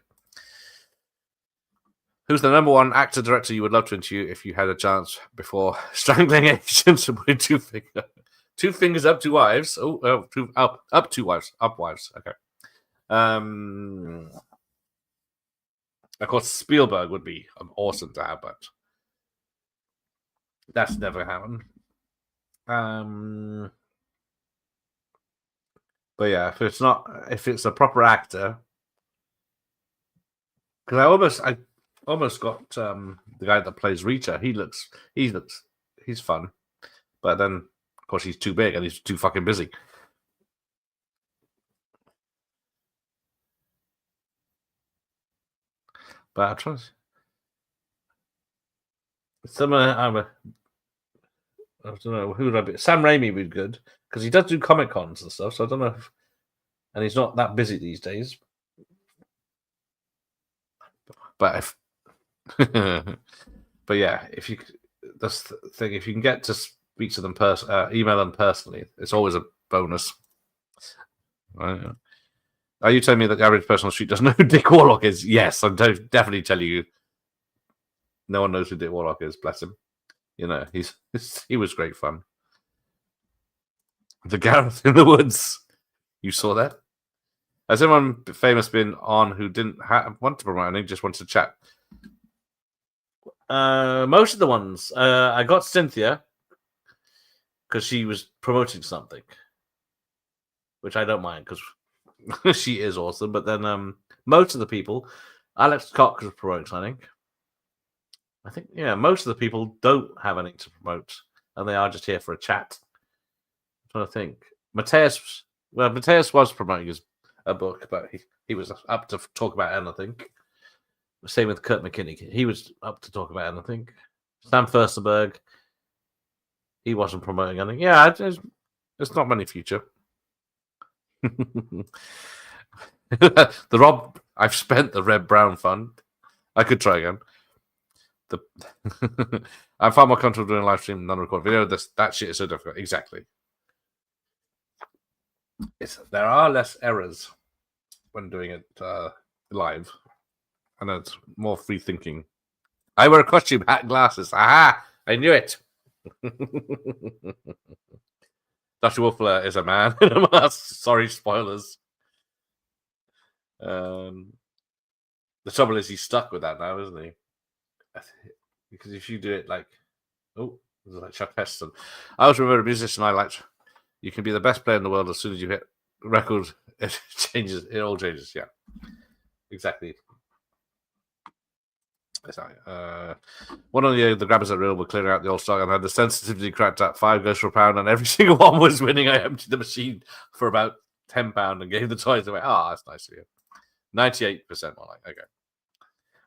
Who's the number one actor director you would love to interview if you had a chance before strangling Asians and putting two fingers up two wives? Up two wives. Up wives. Okay. Of course, Spielberg would be awesome to have, but that's never happened. But yeah, if it's a proper actor, because I almost got the guy that plays Rita. He's fun, but then of course he's too big and he's too fucking busy. But I trust I don't know who would I be. Sam Raimi would be good because he does do Comic Cons and stuff. So I don't know and he's not that busy these days. But but yeah, that's the thing. If you can get to speak to them email them personally, it's always a bonus. Right? Are you telling me that the average person on the street doesn't know who Dick Warlock is? Yes, I'm definitely telling you. No one knows who Dick Warlock is. Bless him. You know, he was great fun. The Gareth in the Woods. You saw that? Has anyone famous been on who didn't want to promote anything, just wanted to chat? Most of the ones. I got Cynthia because she was promoting something, which I don't mind because she is awesome. But then most of the people, Alex Cox was promoting something. I think, yeah, most of the people don't have anything to promote, and they are just here for a chat. I'm trying to think. Mateus was promoting a book, but he was up to talk about anything. Same with Kurt McKinney. He was up to talk about anything. Sam Furstenberg, he wasn't promoting anything. Yeah, there's not many future. I've spent the Red Brown Fund. I could try again. I'm far more comfortable doing a live stream than record video. That shit is so difficult. Exactly. There are less errors when doing it live, and it's more free thinking. I wear a costume, hat, and glasses. Aha! I knew it. Dr. Wolfler is a man in a mask. Sorry, spoilers. The trouble is he's stuck with that now, isn't he? Because if you do it like Chuck Heston. I always remember a musician I liked. You can be the best player in the world as soon as you hit record. It changes. It all changes. Yeah, exactly. One of the grabbers at Real were clearing out the old stock and had the sensitivity cracked at 5 goes for a pound, and every single one was winning. I emptied the machine for about £10 and gave the toys away. Oh, that's nice of you. 98% more like, okay.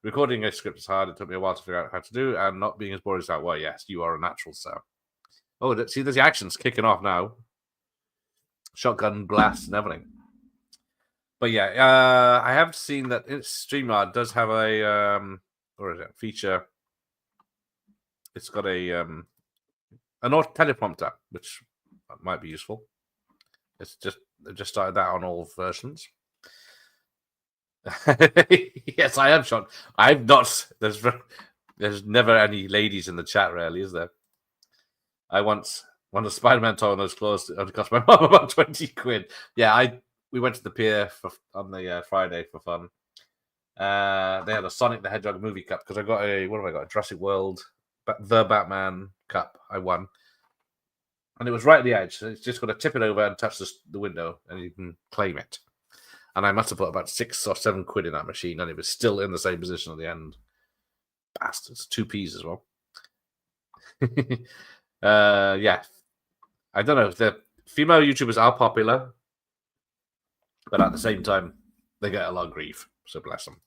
Recording a script is hard. It took me a while to figure out how to do, and not being as boring as that. Well, yes, you are a natural, so. Oh, see, there's the actions kicking off now. Shotgun blast and everything. But yeah, I have seen that StreamYard does have a feature. It's got an teleprompter, which might be useful. They just started that on all versions. Yes, I am shocked. I'm not. There's never any ladies in the chat, really, is there? I once won a Spider-Man toy on those claws. It cost my mum about 20 quid. Yeah, we went to the pier on the Friday for fun. They had a Sonic the Hedgehog movie cup because I got a Jurassic World, the Batman cup. I won, and it was right at the edge. So it's just got to tip it over and touch the window, and you can claim it. And I must have put about 6 or 7 quid in that machine, and it was still in the same position at the end. Bastards, 2p's as well. Yeah, I don't know. The female YouTubers are popular, but at the same time, they get a lot of grief. So bless them.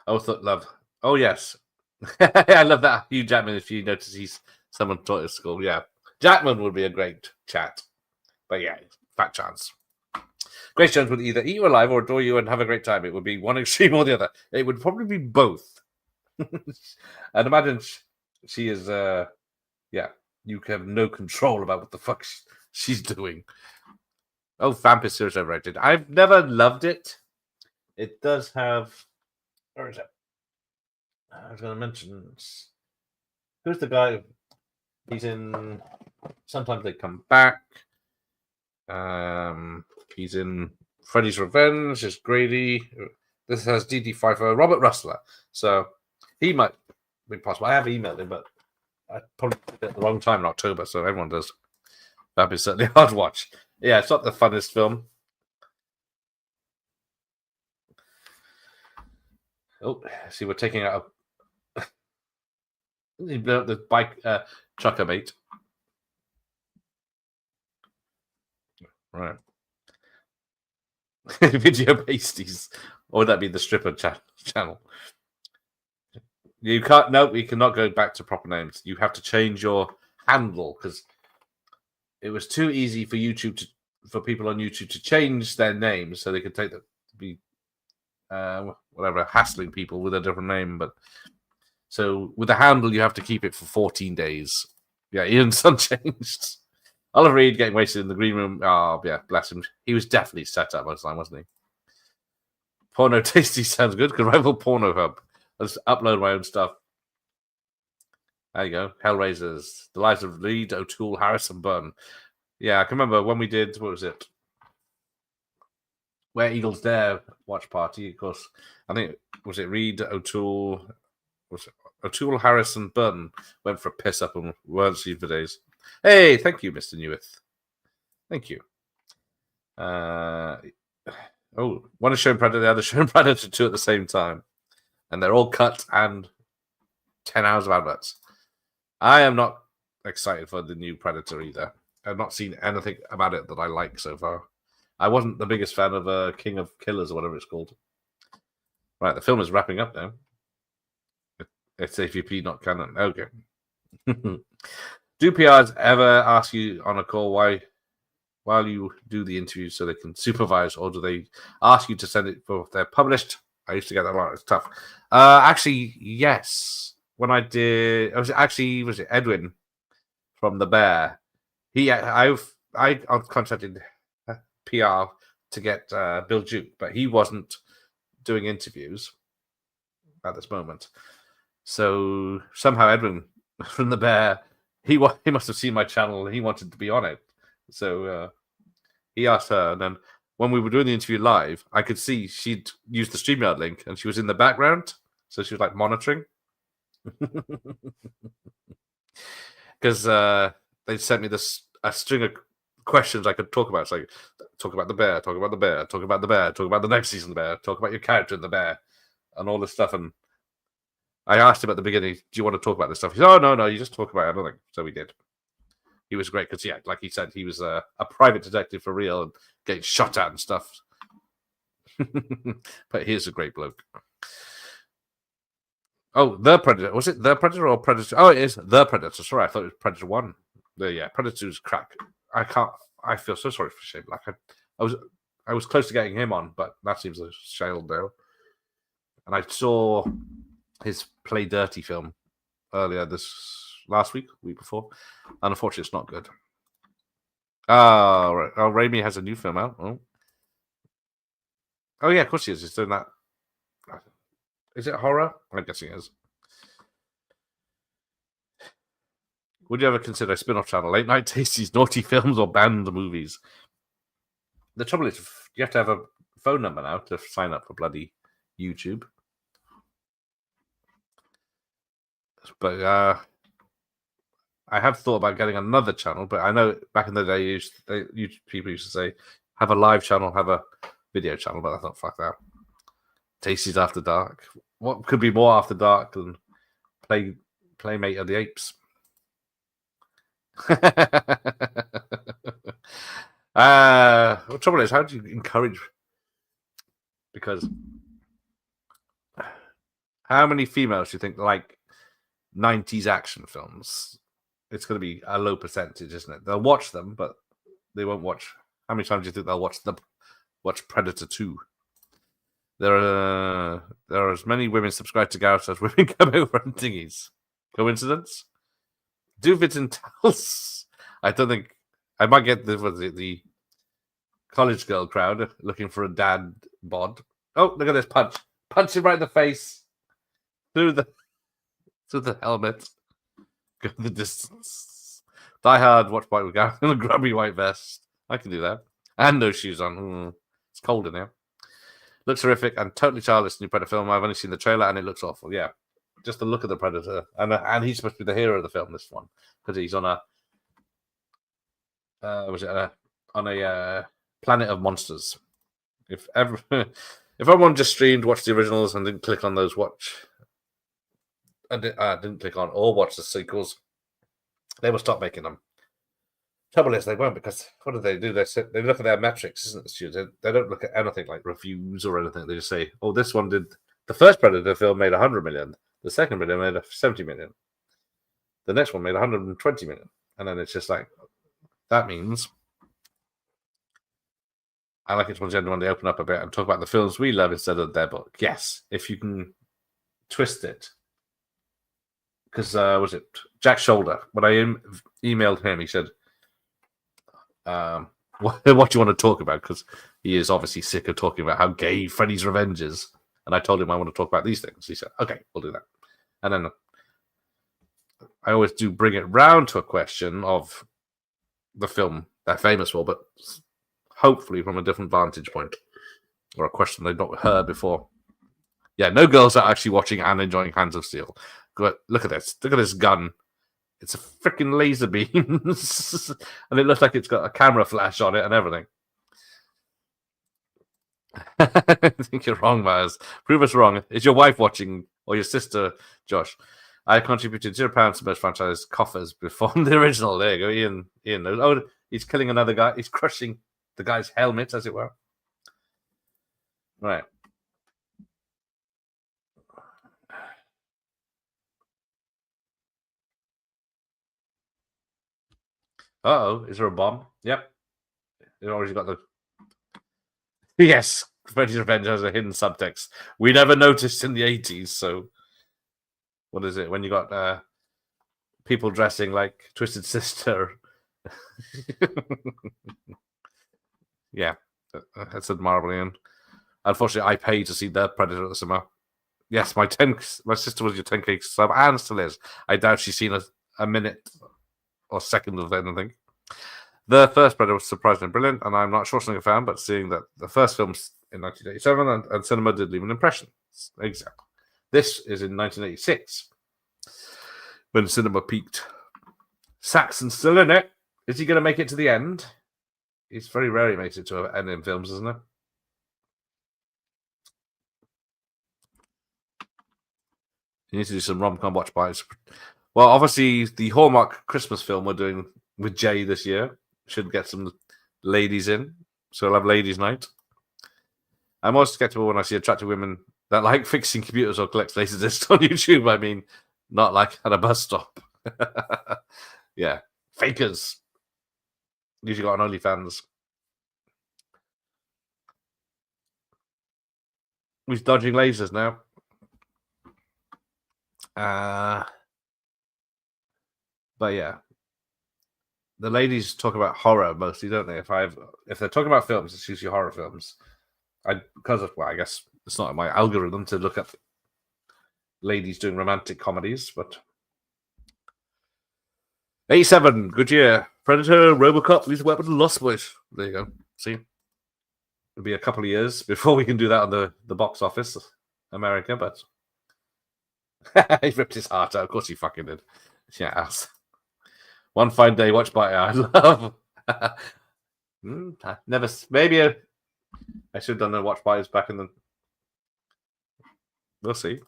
Love. Oh yes, I love that Hugh Jackman. If you notice, he's someone taught at school. Yeah, Jackman would be a great chat. But yeah, fat chance. Grace Jones would either eat you alive or adore you and have a great time. It would be one extreme or the other. It would probably be both. And imagine she is, you have no control about what the fuck she's doing. Oh, Vamp is seriously overrated. I've never loved it. It does have... Where is it? I was going to mention... Who's the guy? He's in... Sometimes They Come Back. He's in Freddy's Revenge. There's Grady. This has D.D. Pfeiffer, Robert Russler. So he might be possible. I have emailed him, but I probably did it at the wrong time in October, so everyone does. That'd be certainly hard to watch. Yeah, it's not the funnest film. Oh, see, we're taking out the bike trucker mate. Right. Video pasties. Or would that be the stripper channel? You can't. No, we cannot go back to proper names. You have to change your handle because it was too easy for YouTube for people on YouTube to change their names so they could take hassling people with a different name. But so with the handle, you have to keep it for 14 days. Yeah, Ian's son changed. Oliver Reed getting wasted in the green room. Oh, yeah, bless him. He was definitely set up most of the time, wasn't he? Porno Tasty sounds good. Could rival Porno Hub. Let's upload my own stuff. There you go. Hellraisers. The Lives of Reed, O'Toole, Harrison, Burton. Yeah, I can remember when we did, what was it? Where Eagles Dare watch party, of course. I think, was it Reed, O'Toole? Was it O'Toole, Harrison, Burton went for a piss up and weren't seen for days. Hey, thank you, Mr. Newith. Thank you. One is showing Predator, the other showing Predator 2 at the same time. And they're all cut and 10 hours of adverts. I am not excited for the new Predator either. I've not seen anything about it that I like so far. I wasn't the biggest fan of King of Killers or whatever it's called. Right, the film is wrapping up now. It's AVP, not canon. Okay. Do PRs ever ask you on a call while you do the interview so they can supervise, or do they ask you to send it for if they're published? I used to get that a lot. It's tough. Actually, yes. when I did, was it Edwin from The Bear? I contacted PR to get Bill Duke, but he wasn't doing interviews at this moment. So somehow Edwin from The Bear, he must have seen my channel and he wanted to be on it. So he asked her, and then when we were doing the interview live, I could see she'd used the StreamYard link and she was in the background. So she was like monitoring. Because they sent me a string of questions I could talk about. It's like, talk about The Bear, talk about The Bear, talk about The Bear, talk about the next season of The Bear, talk about your character in The Bear, and all this stuff. And I asked him at the beginning, do you want to talk about this stuff? He said, oh, no, you just talk about everything. So we did. He was great because, yeah, like he said, he was a private detective for real and getting shot at and stuff. But he's a great bloke. Oh, The Predator. Was it The Predator or Predator? Oh, it is The Predator. Sorry, I thought it was Predator 1. Yeah, Predator 2's crack. I feel so sorry for Shane Black. I was close to getting him on, but that seems a shale now. And I saw his Play Dirty film earlier last week before, and unfortunately it's not good. Right. Oh, Raimi has a new film out. Oh yeah, of course he is. He's doing that. Is it horror? I'm guessing it is. Would you ever consider a spin-off channel, Late Night Tasties, Naughty Films, or Banned Movies? The trouble is, you have to have a phone number now to sign up for bloody YouTube. But I have thought about getting another channel, but I know back in the day, people used to say, have a live channel, have a video channel, but I thought, fuck that. Tasties After Dark. What could be more After Dark than Playmate of the Apes? The trouble is, how do you encourage? Because how many females do you think like 90s action films? It's going to be a low percentage, isn't it? They'll watch them, but they won't watch. How many times do you think they'll watch Predator 2? There are as many women subscribed to Gareth as women come over on thingies. Coincidence? Doofits and towels. I don't think I might get the college girl crowd looking for a dad bod. Oh, look at this punch! Punch him right in the face through the helmet. Go the distance. Die Hard. Watch White with Gareth in a grubby white vest. I can do that. And no shoes on. It's cold in here. Looks horrific and totally childish. New Predator film. I've only seen the trailer and it looks awful. Yeah, just the look of the Predator, and he's supposed to be the hero of the film. This one because he's on a on a planet of monsters. If everyone just streamed, watched the originals, and didn't click on those didn't click on or watch the sequels, they will stop making them. Trouble is, they won't, because what do? They look at their metrics, isn't it? They don't look at anything like reviews or anything. They just say, "Oh, this one did." The first Predator film made 100 million. The second Predator made 70 million. The next one made 120 million, and then it's just like that means. I like it towards the end when they open up a bit and talk about the films we love instead of their book. Yes, if you can twist it. Because was it Jack Shoulder? When I emailed him, he said, what do you want to talk about? Because he is obviously sick of talking about how gay Freddy's Revenge is. And I told him I want to talk about these things. He said, okay, we'll do that. And then I always do bring it round to a question of the film they're famous for, but hopefully from a different vantage point or a question they've not heard before. Yeah, no girls are actually watching and enjoying Hands of Steel. Look at this. Look at this gun. It's a freaking laser beam. And it looks like it's got a camera flash on it and everything. I think you're wrong, Myers. Prove us wrong. Is your wife watching or your sister, Josh? I contributed £0 to most franchise coffers before the original. There you go. Ian knows. Oh, he's killing another guy. He's crushing the guy's helmet, as it were. Right. Uh-oh, is there a bomb? Yep. It already got the... Yes, Freddy's Revenge has a hidden subtext we never noticed in the 80s, so... what is it when you got people dressing like Twisted Sister? Yeah, that's admirable, Ian. Unfortunately, I paid to see the Predator at the cinema. Yes, my sister was your 10K sub and still is. I doubt she's seen a minute or second of anything. The first Predator was surprisingly brilliant, and I'm not a Schwarzenegger fan, but seeing that the first film's in 1987 and cinema did leave an impression. Exactly. This is in 1986 when cinema peaked. Saxon's still in it. Is he going to make it to the end? It's very rare he makes it to an end in films, isn't it? You need to do some rom-com watch parties. Well, obviously, the Hallmark Christmas film we're doing with Jay this year should get some ladies in. So we'll have ladies' night. I'm most skeptical when I see attractive women that like fixing computers or collect laserdiscs on YouTube. I mean, not like at a bus stop. Yeah. Fakers. Usually got on OnlyFans. He's dodging lasers now. But yeah, the ladies talk about horror mostly, don't they? If they're talking about films, it's usually horror films. I guess it's not in my algorithm to look at ladies doing romantic comedies, but 87, good year. Predator, RoboCop, Lethal Weapon, Lost Boys. There you go. See, it'll be a couple of years before we can do that on the box office, America. But he ripped his heart out. Of course, he fucking did. Yeah. One fine day, watch by I love. Never. Maybe I should have done the watch buys back in the. We'll see.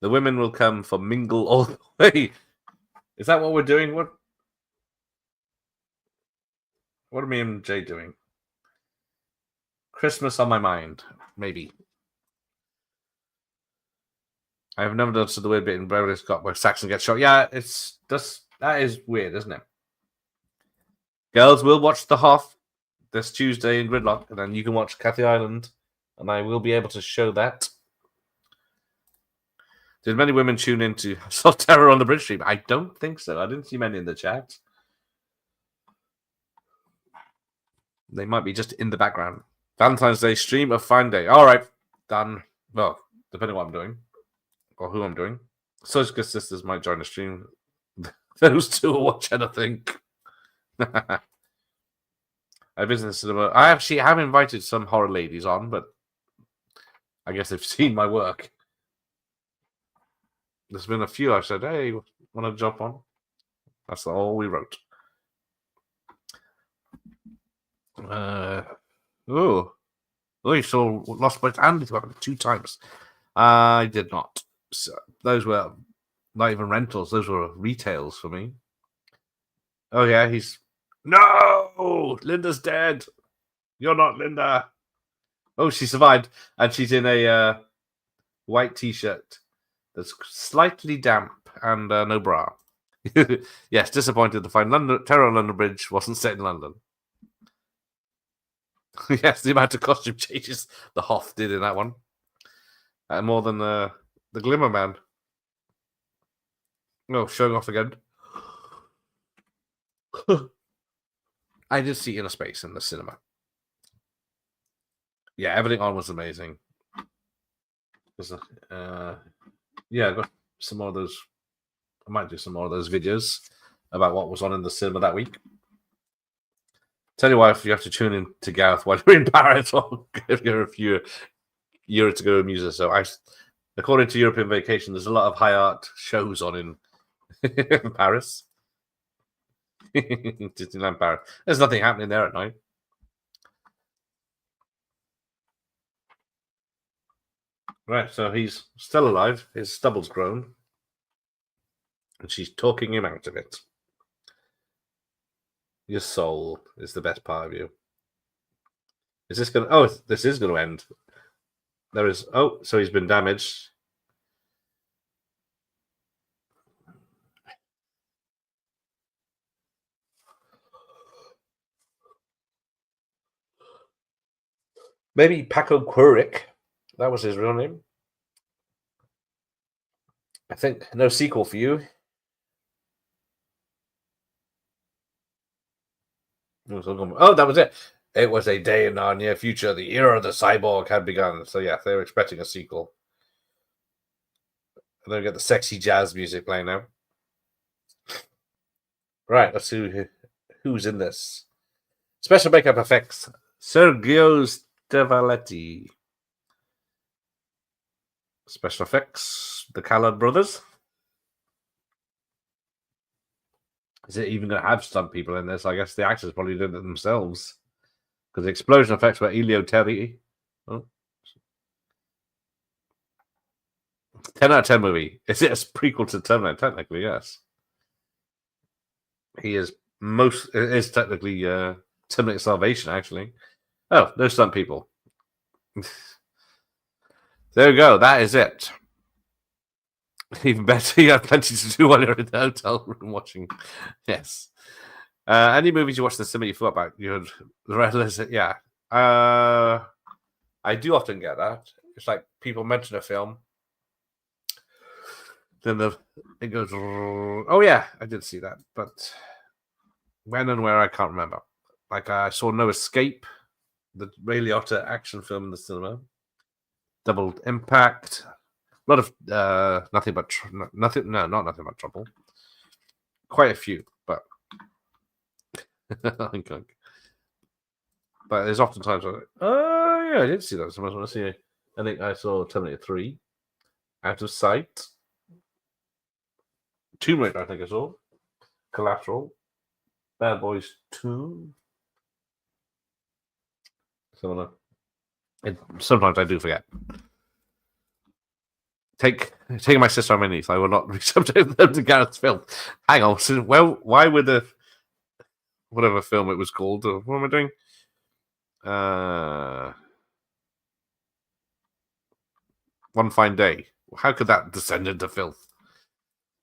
The women will come for mingle all the way. Is that what we're doing? What are me and Jay doing? Christmas on my mind, maybe. I've never done the weird bit in Beverly Scott where Saxon gets shot. Yeah, that is weird, isn't it? Girls will watch The Hoff this Tuesday in Gridlock, and then you can watch Kathy Island, and I will be able to show that. Did many women tune in to Soft Terror on the Bridge stream? I don't think so. I didn't see many in the chat. They might be just in the background. Valentine's Day stream of Fine Day. All right, done. Well, depending on what I'm doing or who I'm doing. Surgical Sisters might join the stream. Those two will watch anything. I visit the cinema. I actually have invited some horror ladies on, but I guess they've seen my work. There's been a few I've said, hey, want to jump on? That's all we wrote. You saw Lost Boys and Lethal Weapon 2 times. I did not. So those were not even rentals. Those were retails for me. Oh, yeah, No! Linda's dead. You're not Linda. Oh, she survived. And she's in a white T-shirt that's slightly damp and no bra. Yes, disappointed to find Terror on London Bridge wasn't set in London. Yes, the amount of costume changes the Hoff did in that one. More than the Glimmer Man. Oh, showing off again. I did see Inner Space in the cinema. Yeah, everything on was amazing. Yeah, I got some more of those. I might do some more of those videos about what was on in the cinema that week. Tell you why, if you have to tune in to Gareth while you're in Paris or if you're a few years to go amuse yourself. According to European Vacation, there's a lot of high art shows on in Paris. Disneyland Paris. There's nothing happening there at night. Right, so he's still alive. His stubble's grown. And she's talking him out of it. Your soul is the best part of you. Is this going to... Oh, this is going to end. There is... Oh, so he's been damaged. Maybe Paco Quiric. That was his real name. I think no sequel for you. Oh, that was it. It was a day in our near future. The era of the cyborg had begun. So yeah, they were expecting a sequel. And then we get the sexy jazz music playing now. Right, let's see who's in this. Special makeup effects: Sergio Stevaletti. Special effects: the Callard brothers. Is it even going to have stunt people in this? I guess the actors probably did it themselves. Because the explosion effects were Elio Terry. Oh. 10 out of 10 movie. Is it a prequel to Terminator? Technically, yes. It is technically Terminator Salvation, actually. Oh, no stunt people. There we go. That is it. Even better, you have plenty to do while you're in the hotel room watching. Yes. Any movies you watch in the cinema you thought about? You had the red list. Yeah. I do often get that. It's like people mention a film, then it goes. Oh yeah, I did see that, but when and where I can't remember. Like I saw No Escape, the Ray Liotta action film in the cinema. Double Impact. A lot of nothing but trouble. Quite a few, but but there's often times where oh yeah, I did see that. So I want to see. I think I saw Terminator 3, Out of Sight, Tomb Raider. I think I saw Collateral, Bad Boys 2. Sometimes I do forget. Taking my sister on my knees, I will not resubject them to Gareth's film. Hang on, well, why would the whatever film it was called? What am I doing? One Fine Day. How could that descend into filth?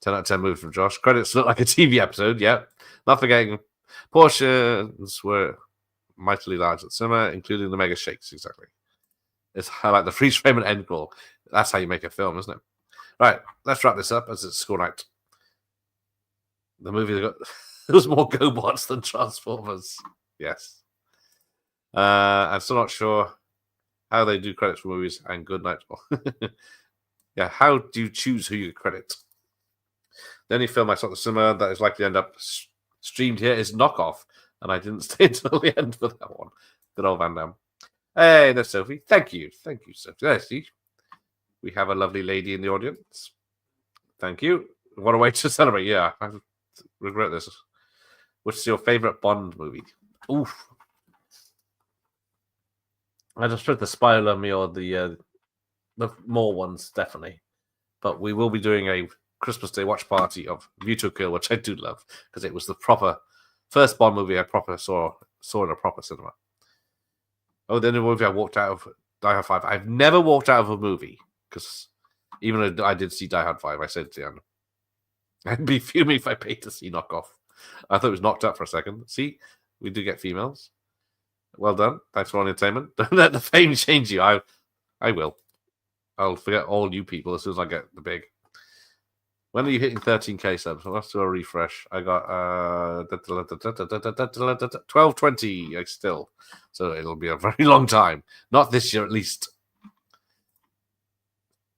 10 out of 10 movies from Josh. Credits look like a TV episode. Yeah, not forgetting portions were mightily large at the cinema, including the mega shakes. Exactly. It's like the freeze frame and end goal. That's how you make a film, isn't it? Right, let's wrap this up as it's school night. The movie got there was more GoBots than Transformers. Yes. I'm still not sure how they do credits for movies and good night. Yeah, how do you choose who you credit? The only film I saw at the cinema that is likely to end up streamed here is Knockoff, and I didn't stay until the end for that one. Good old Van Damme. Hey, there's Sophie. Thank you, Sophie. There's Steve. We have a lovely lady in the audience. Thank you. What a way to celebrate. Yeah, I regret this. What's your favorite Bond movie? Oof. I just read the Spoiler Me or the more ones, definitely. But we will be doing a Christmas Day watch party of View to a Kill, which I do love, because it was the proper first Bond movie I proper saw in a proper cinema. Oh, then the movie I walked out of, Die Hard 5. I've never walked out of a movie, because even though I did see Die Hard 5, I said to Leanne, I'd be fuming if I paid to see Knockoff. I thought it was knocked up for a second. See, we do get females. Well done. Thanks for all the entertainment. Don't let the fame change you. I will. I'll forget all you people as soon as I get the big. When are you hitting 13k subs? Let's do a refresh. I got 1220 still. So it'll be a very long time. Not this year, at least.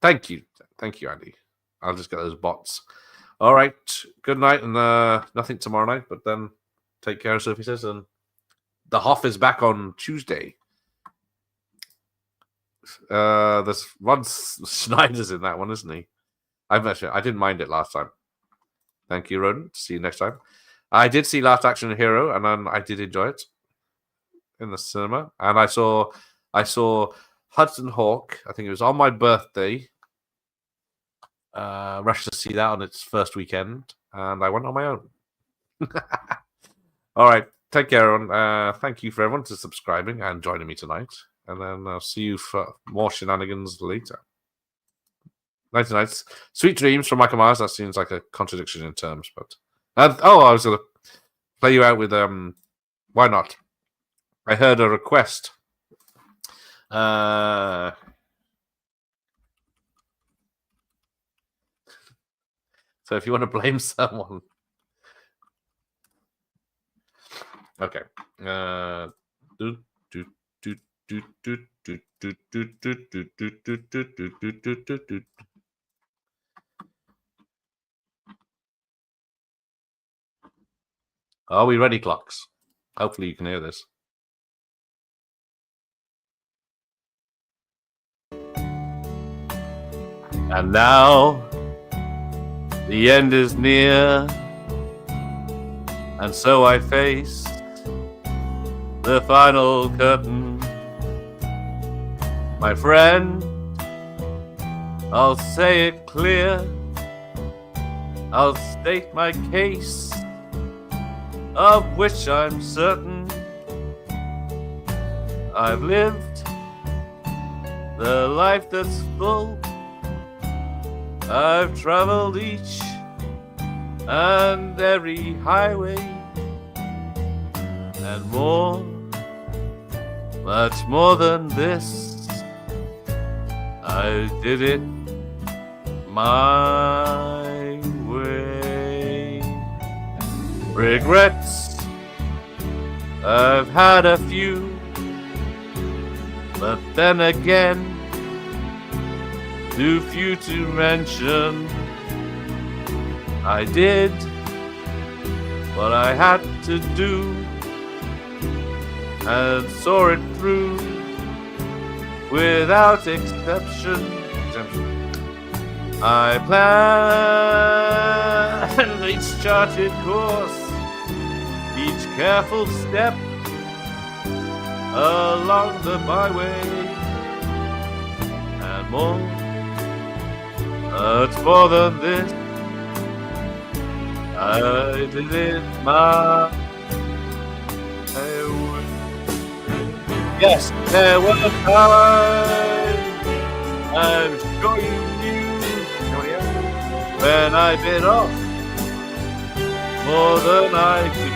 Thank you. Thank you, Andy. I'll just get those bots. All right. Good night, and nothing tomorrow night, but then take care, Sophie says. And the Hoff is back on Tuesday. There's Ron Schneider's in that one, isn't he? I didn't mind it last time. Thank you, Roden. See you next time. I did see Last Action Hero, and I did enjoy it in the cinema. And I saw Hudson Hawk. I think it was on my birthday. Rushed to see that on its first weekend, and I went on my own. All right, take care, everyone. Thank you for everyone for subscribing and joining me tonight. And then I'll see you for more shenanigans later. Nighty nights. Sweet dreams from Michael Myers. That seems like a contradiction in terms, but I was gonna play you out with why not? I heard a request. So if you want to blame someone, okay. Are we ready, clocks? Hopefully you can hear this. And now the end is near, and so I face the final curtain. My friend, I'll say it clear, I'll state my case, of which I'm certain. I've lived the life that's full, I've traveled each and every highway, and more, much more than this, I did it my way. Regrets, I've had a few, but then again, too few to mention. I did what I had to do and saw it through without exception. I planned each charted course, each careful step along the byway, and more, much more than this, I did it my way. Yes, there were times, I'm sure you knew, when I bit off more than I could.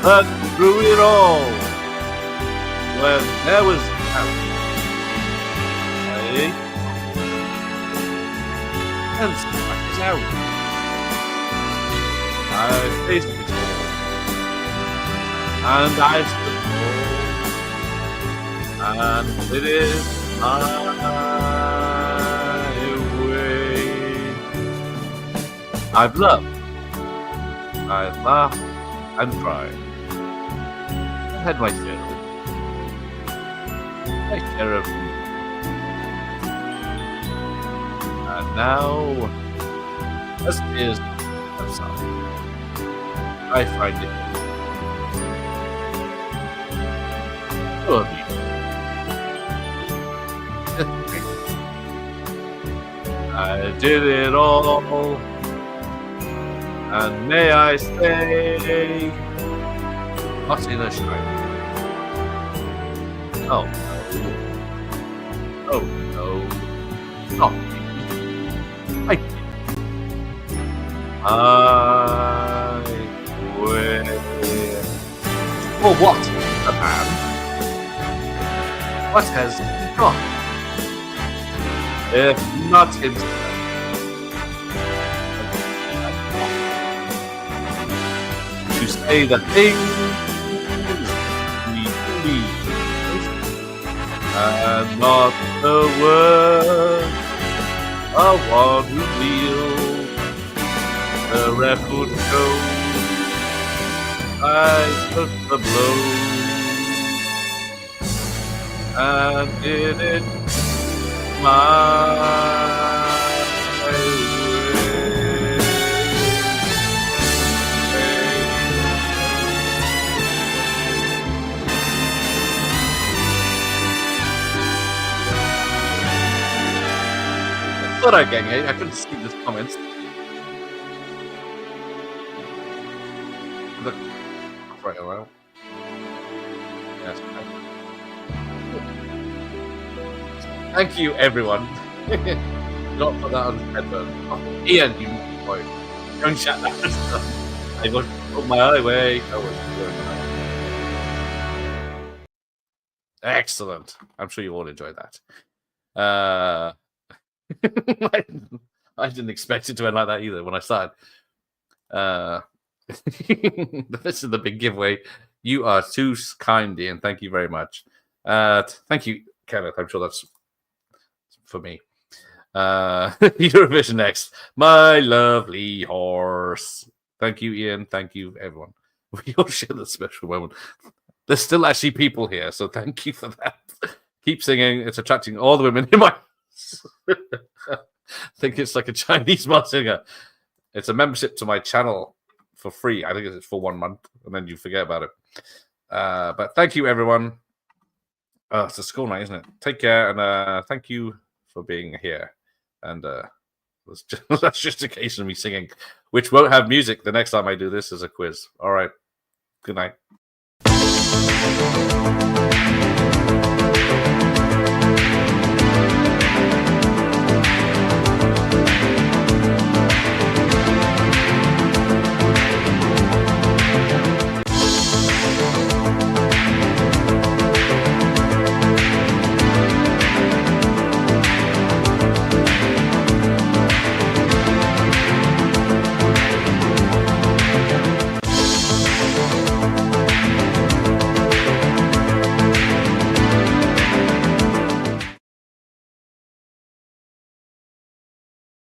But through it all, when there was doubt, I ate and spat it out. I faced it all, and I stood tall, and it is my way. I've loved, I've laughed and cried. I had my share of food. And now, as tears subside, I find it full of you. I did it all, and may I say, not in a shine. Oh no. Oh no. Not me. I will. For what, the man? What has he got? If not himself. To say the things we believe, and not the words of one who kneels. The record shows I took the blow and did it my way. Thought I'd get it. I couldn't see the comments. Look right around. Yes. Thank you, everyone. Not put that on the headphone. Oh, Ian, you boy. Don't shut that stuff. I was on my other way. I was doing that. Excellent. I'm sure you all enjoyed that. I didn't expect it to end like that either when I started. This is the big giveaway. You are too kind, Ian. Thank you very much. Thank you, Kenneth. I'm sure that's for me. Eurovision next. My lovely horse. Thank you, Ian. Thank you, everyone. We all share the special moment. There's still actually people here, so thank you for that. Keep singing. It's attracting all the women in my I think it's like a Chinese male singer. It's a membership to my channel for free. I think it's for 1 month, and then you forget about it. But thank you, everyone. It's a school night, isn't it? Take care, and thank you for being here. And that's just a case of me singing, which won't have music the next time I do this as a quiz. All right. Good night.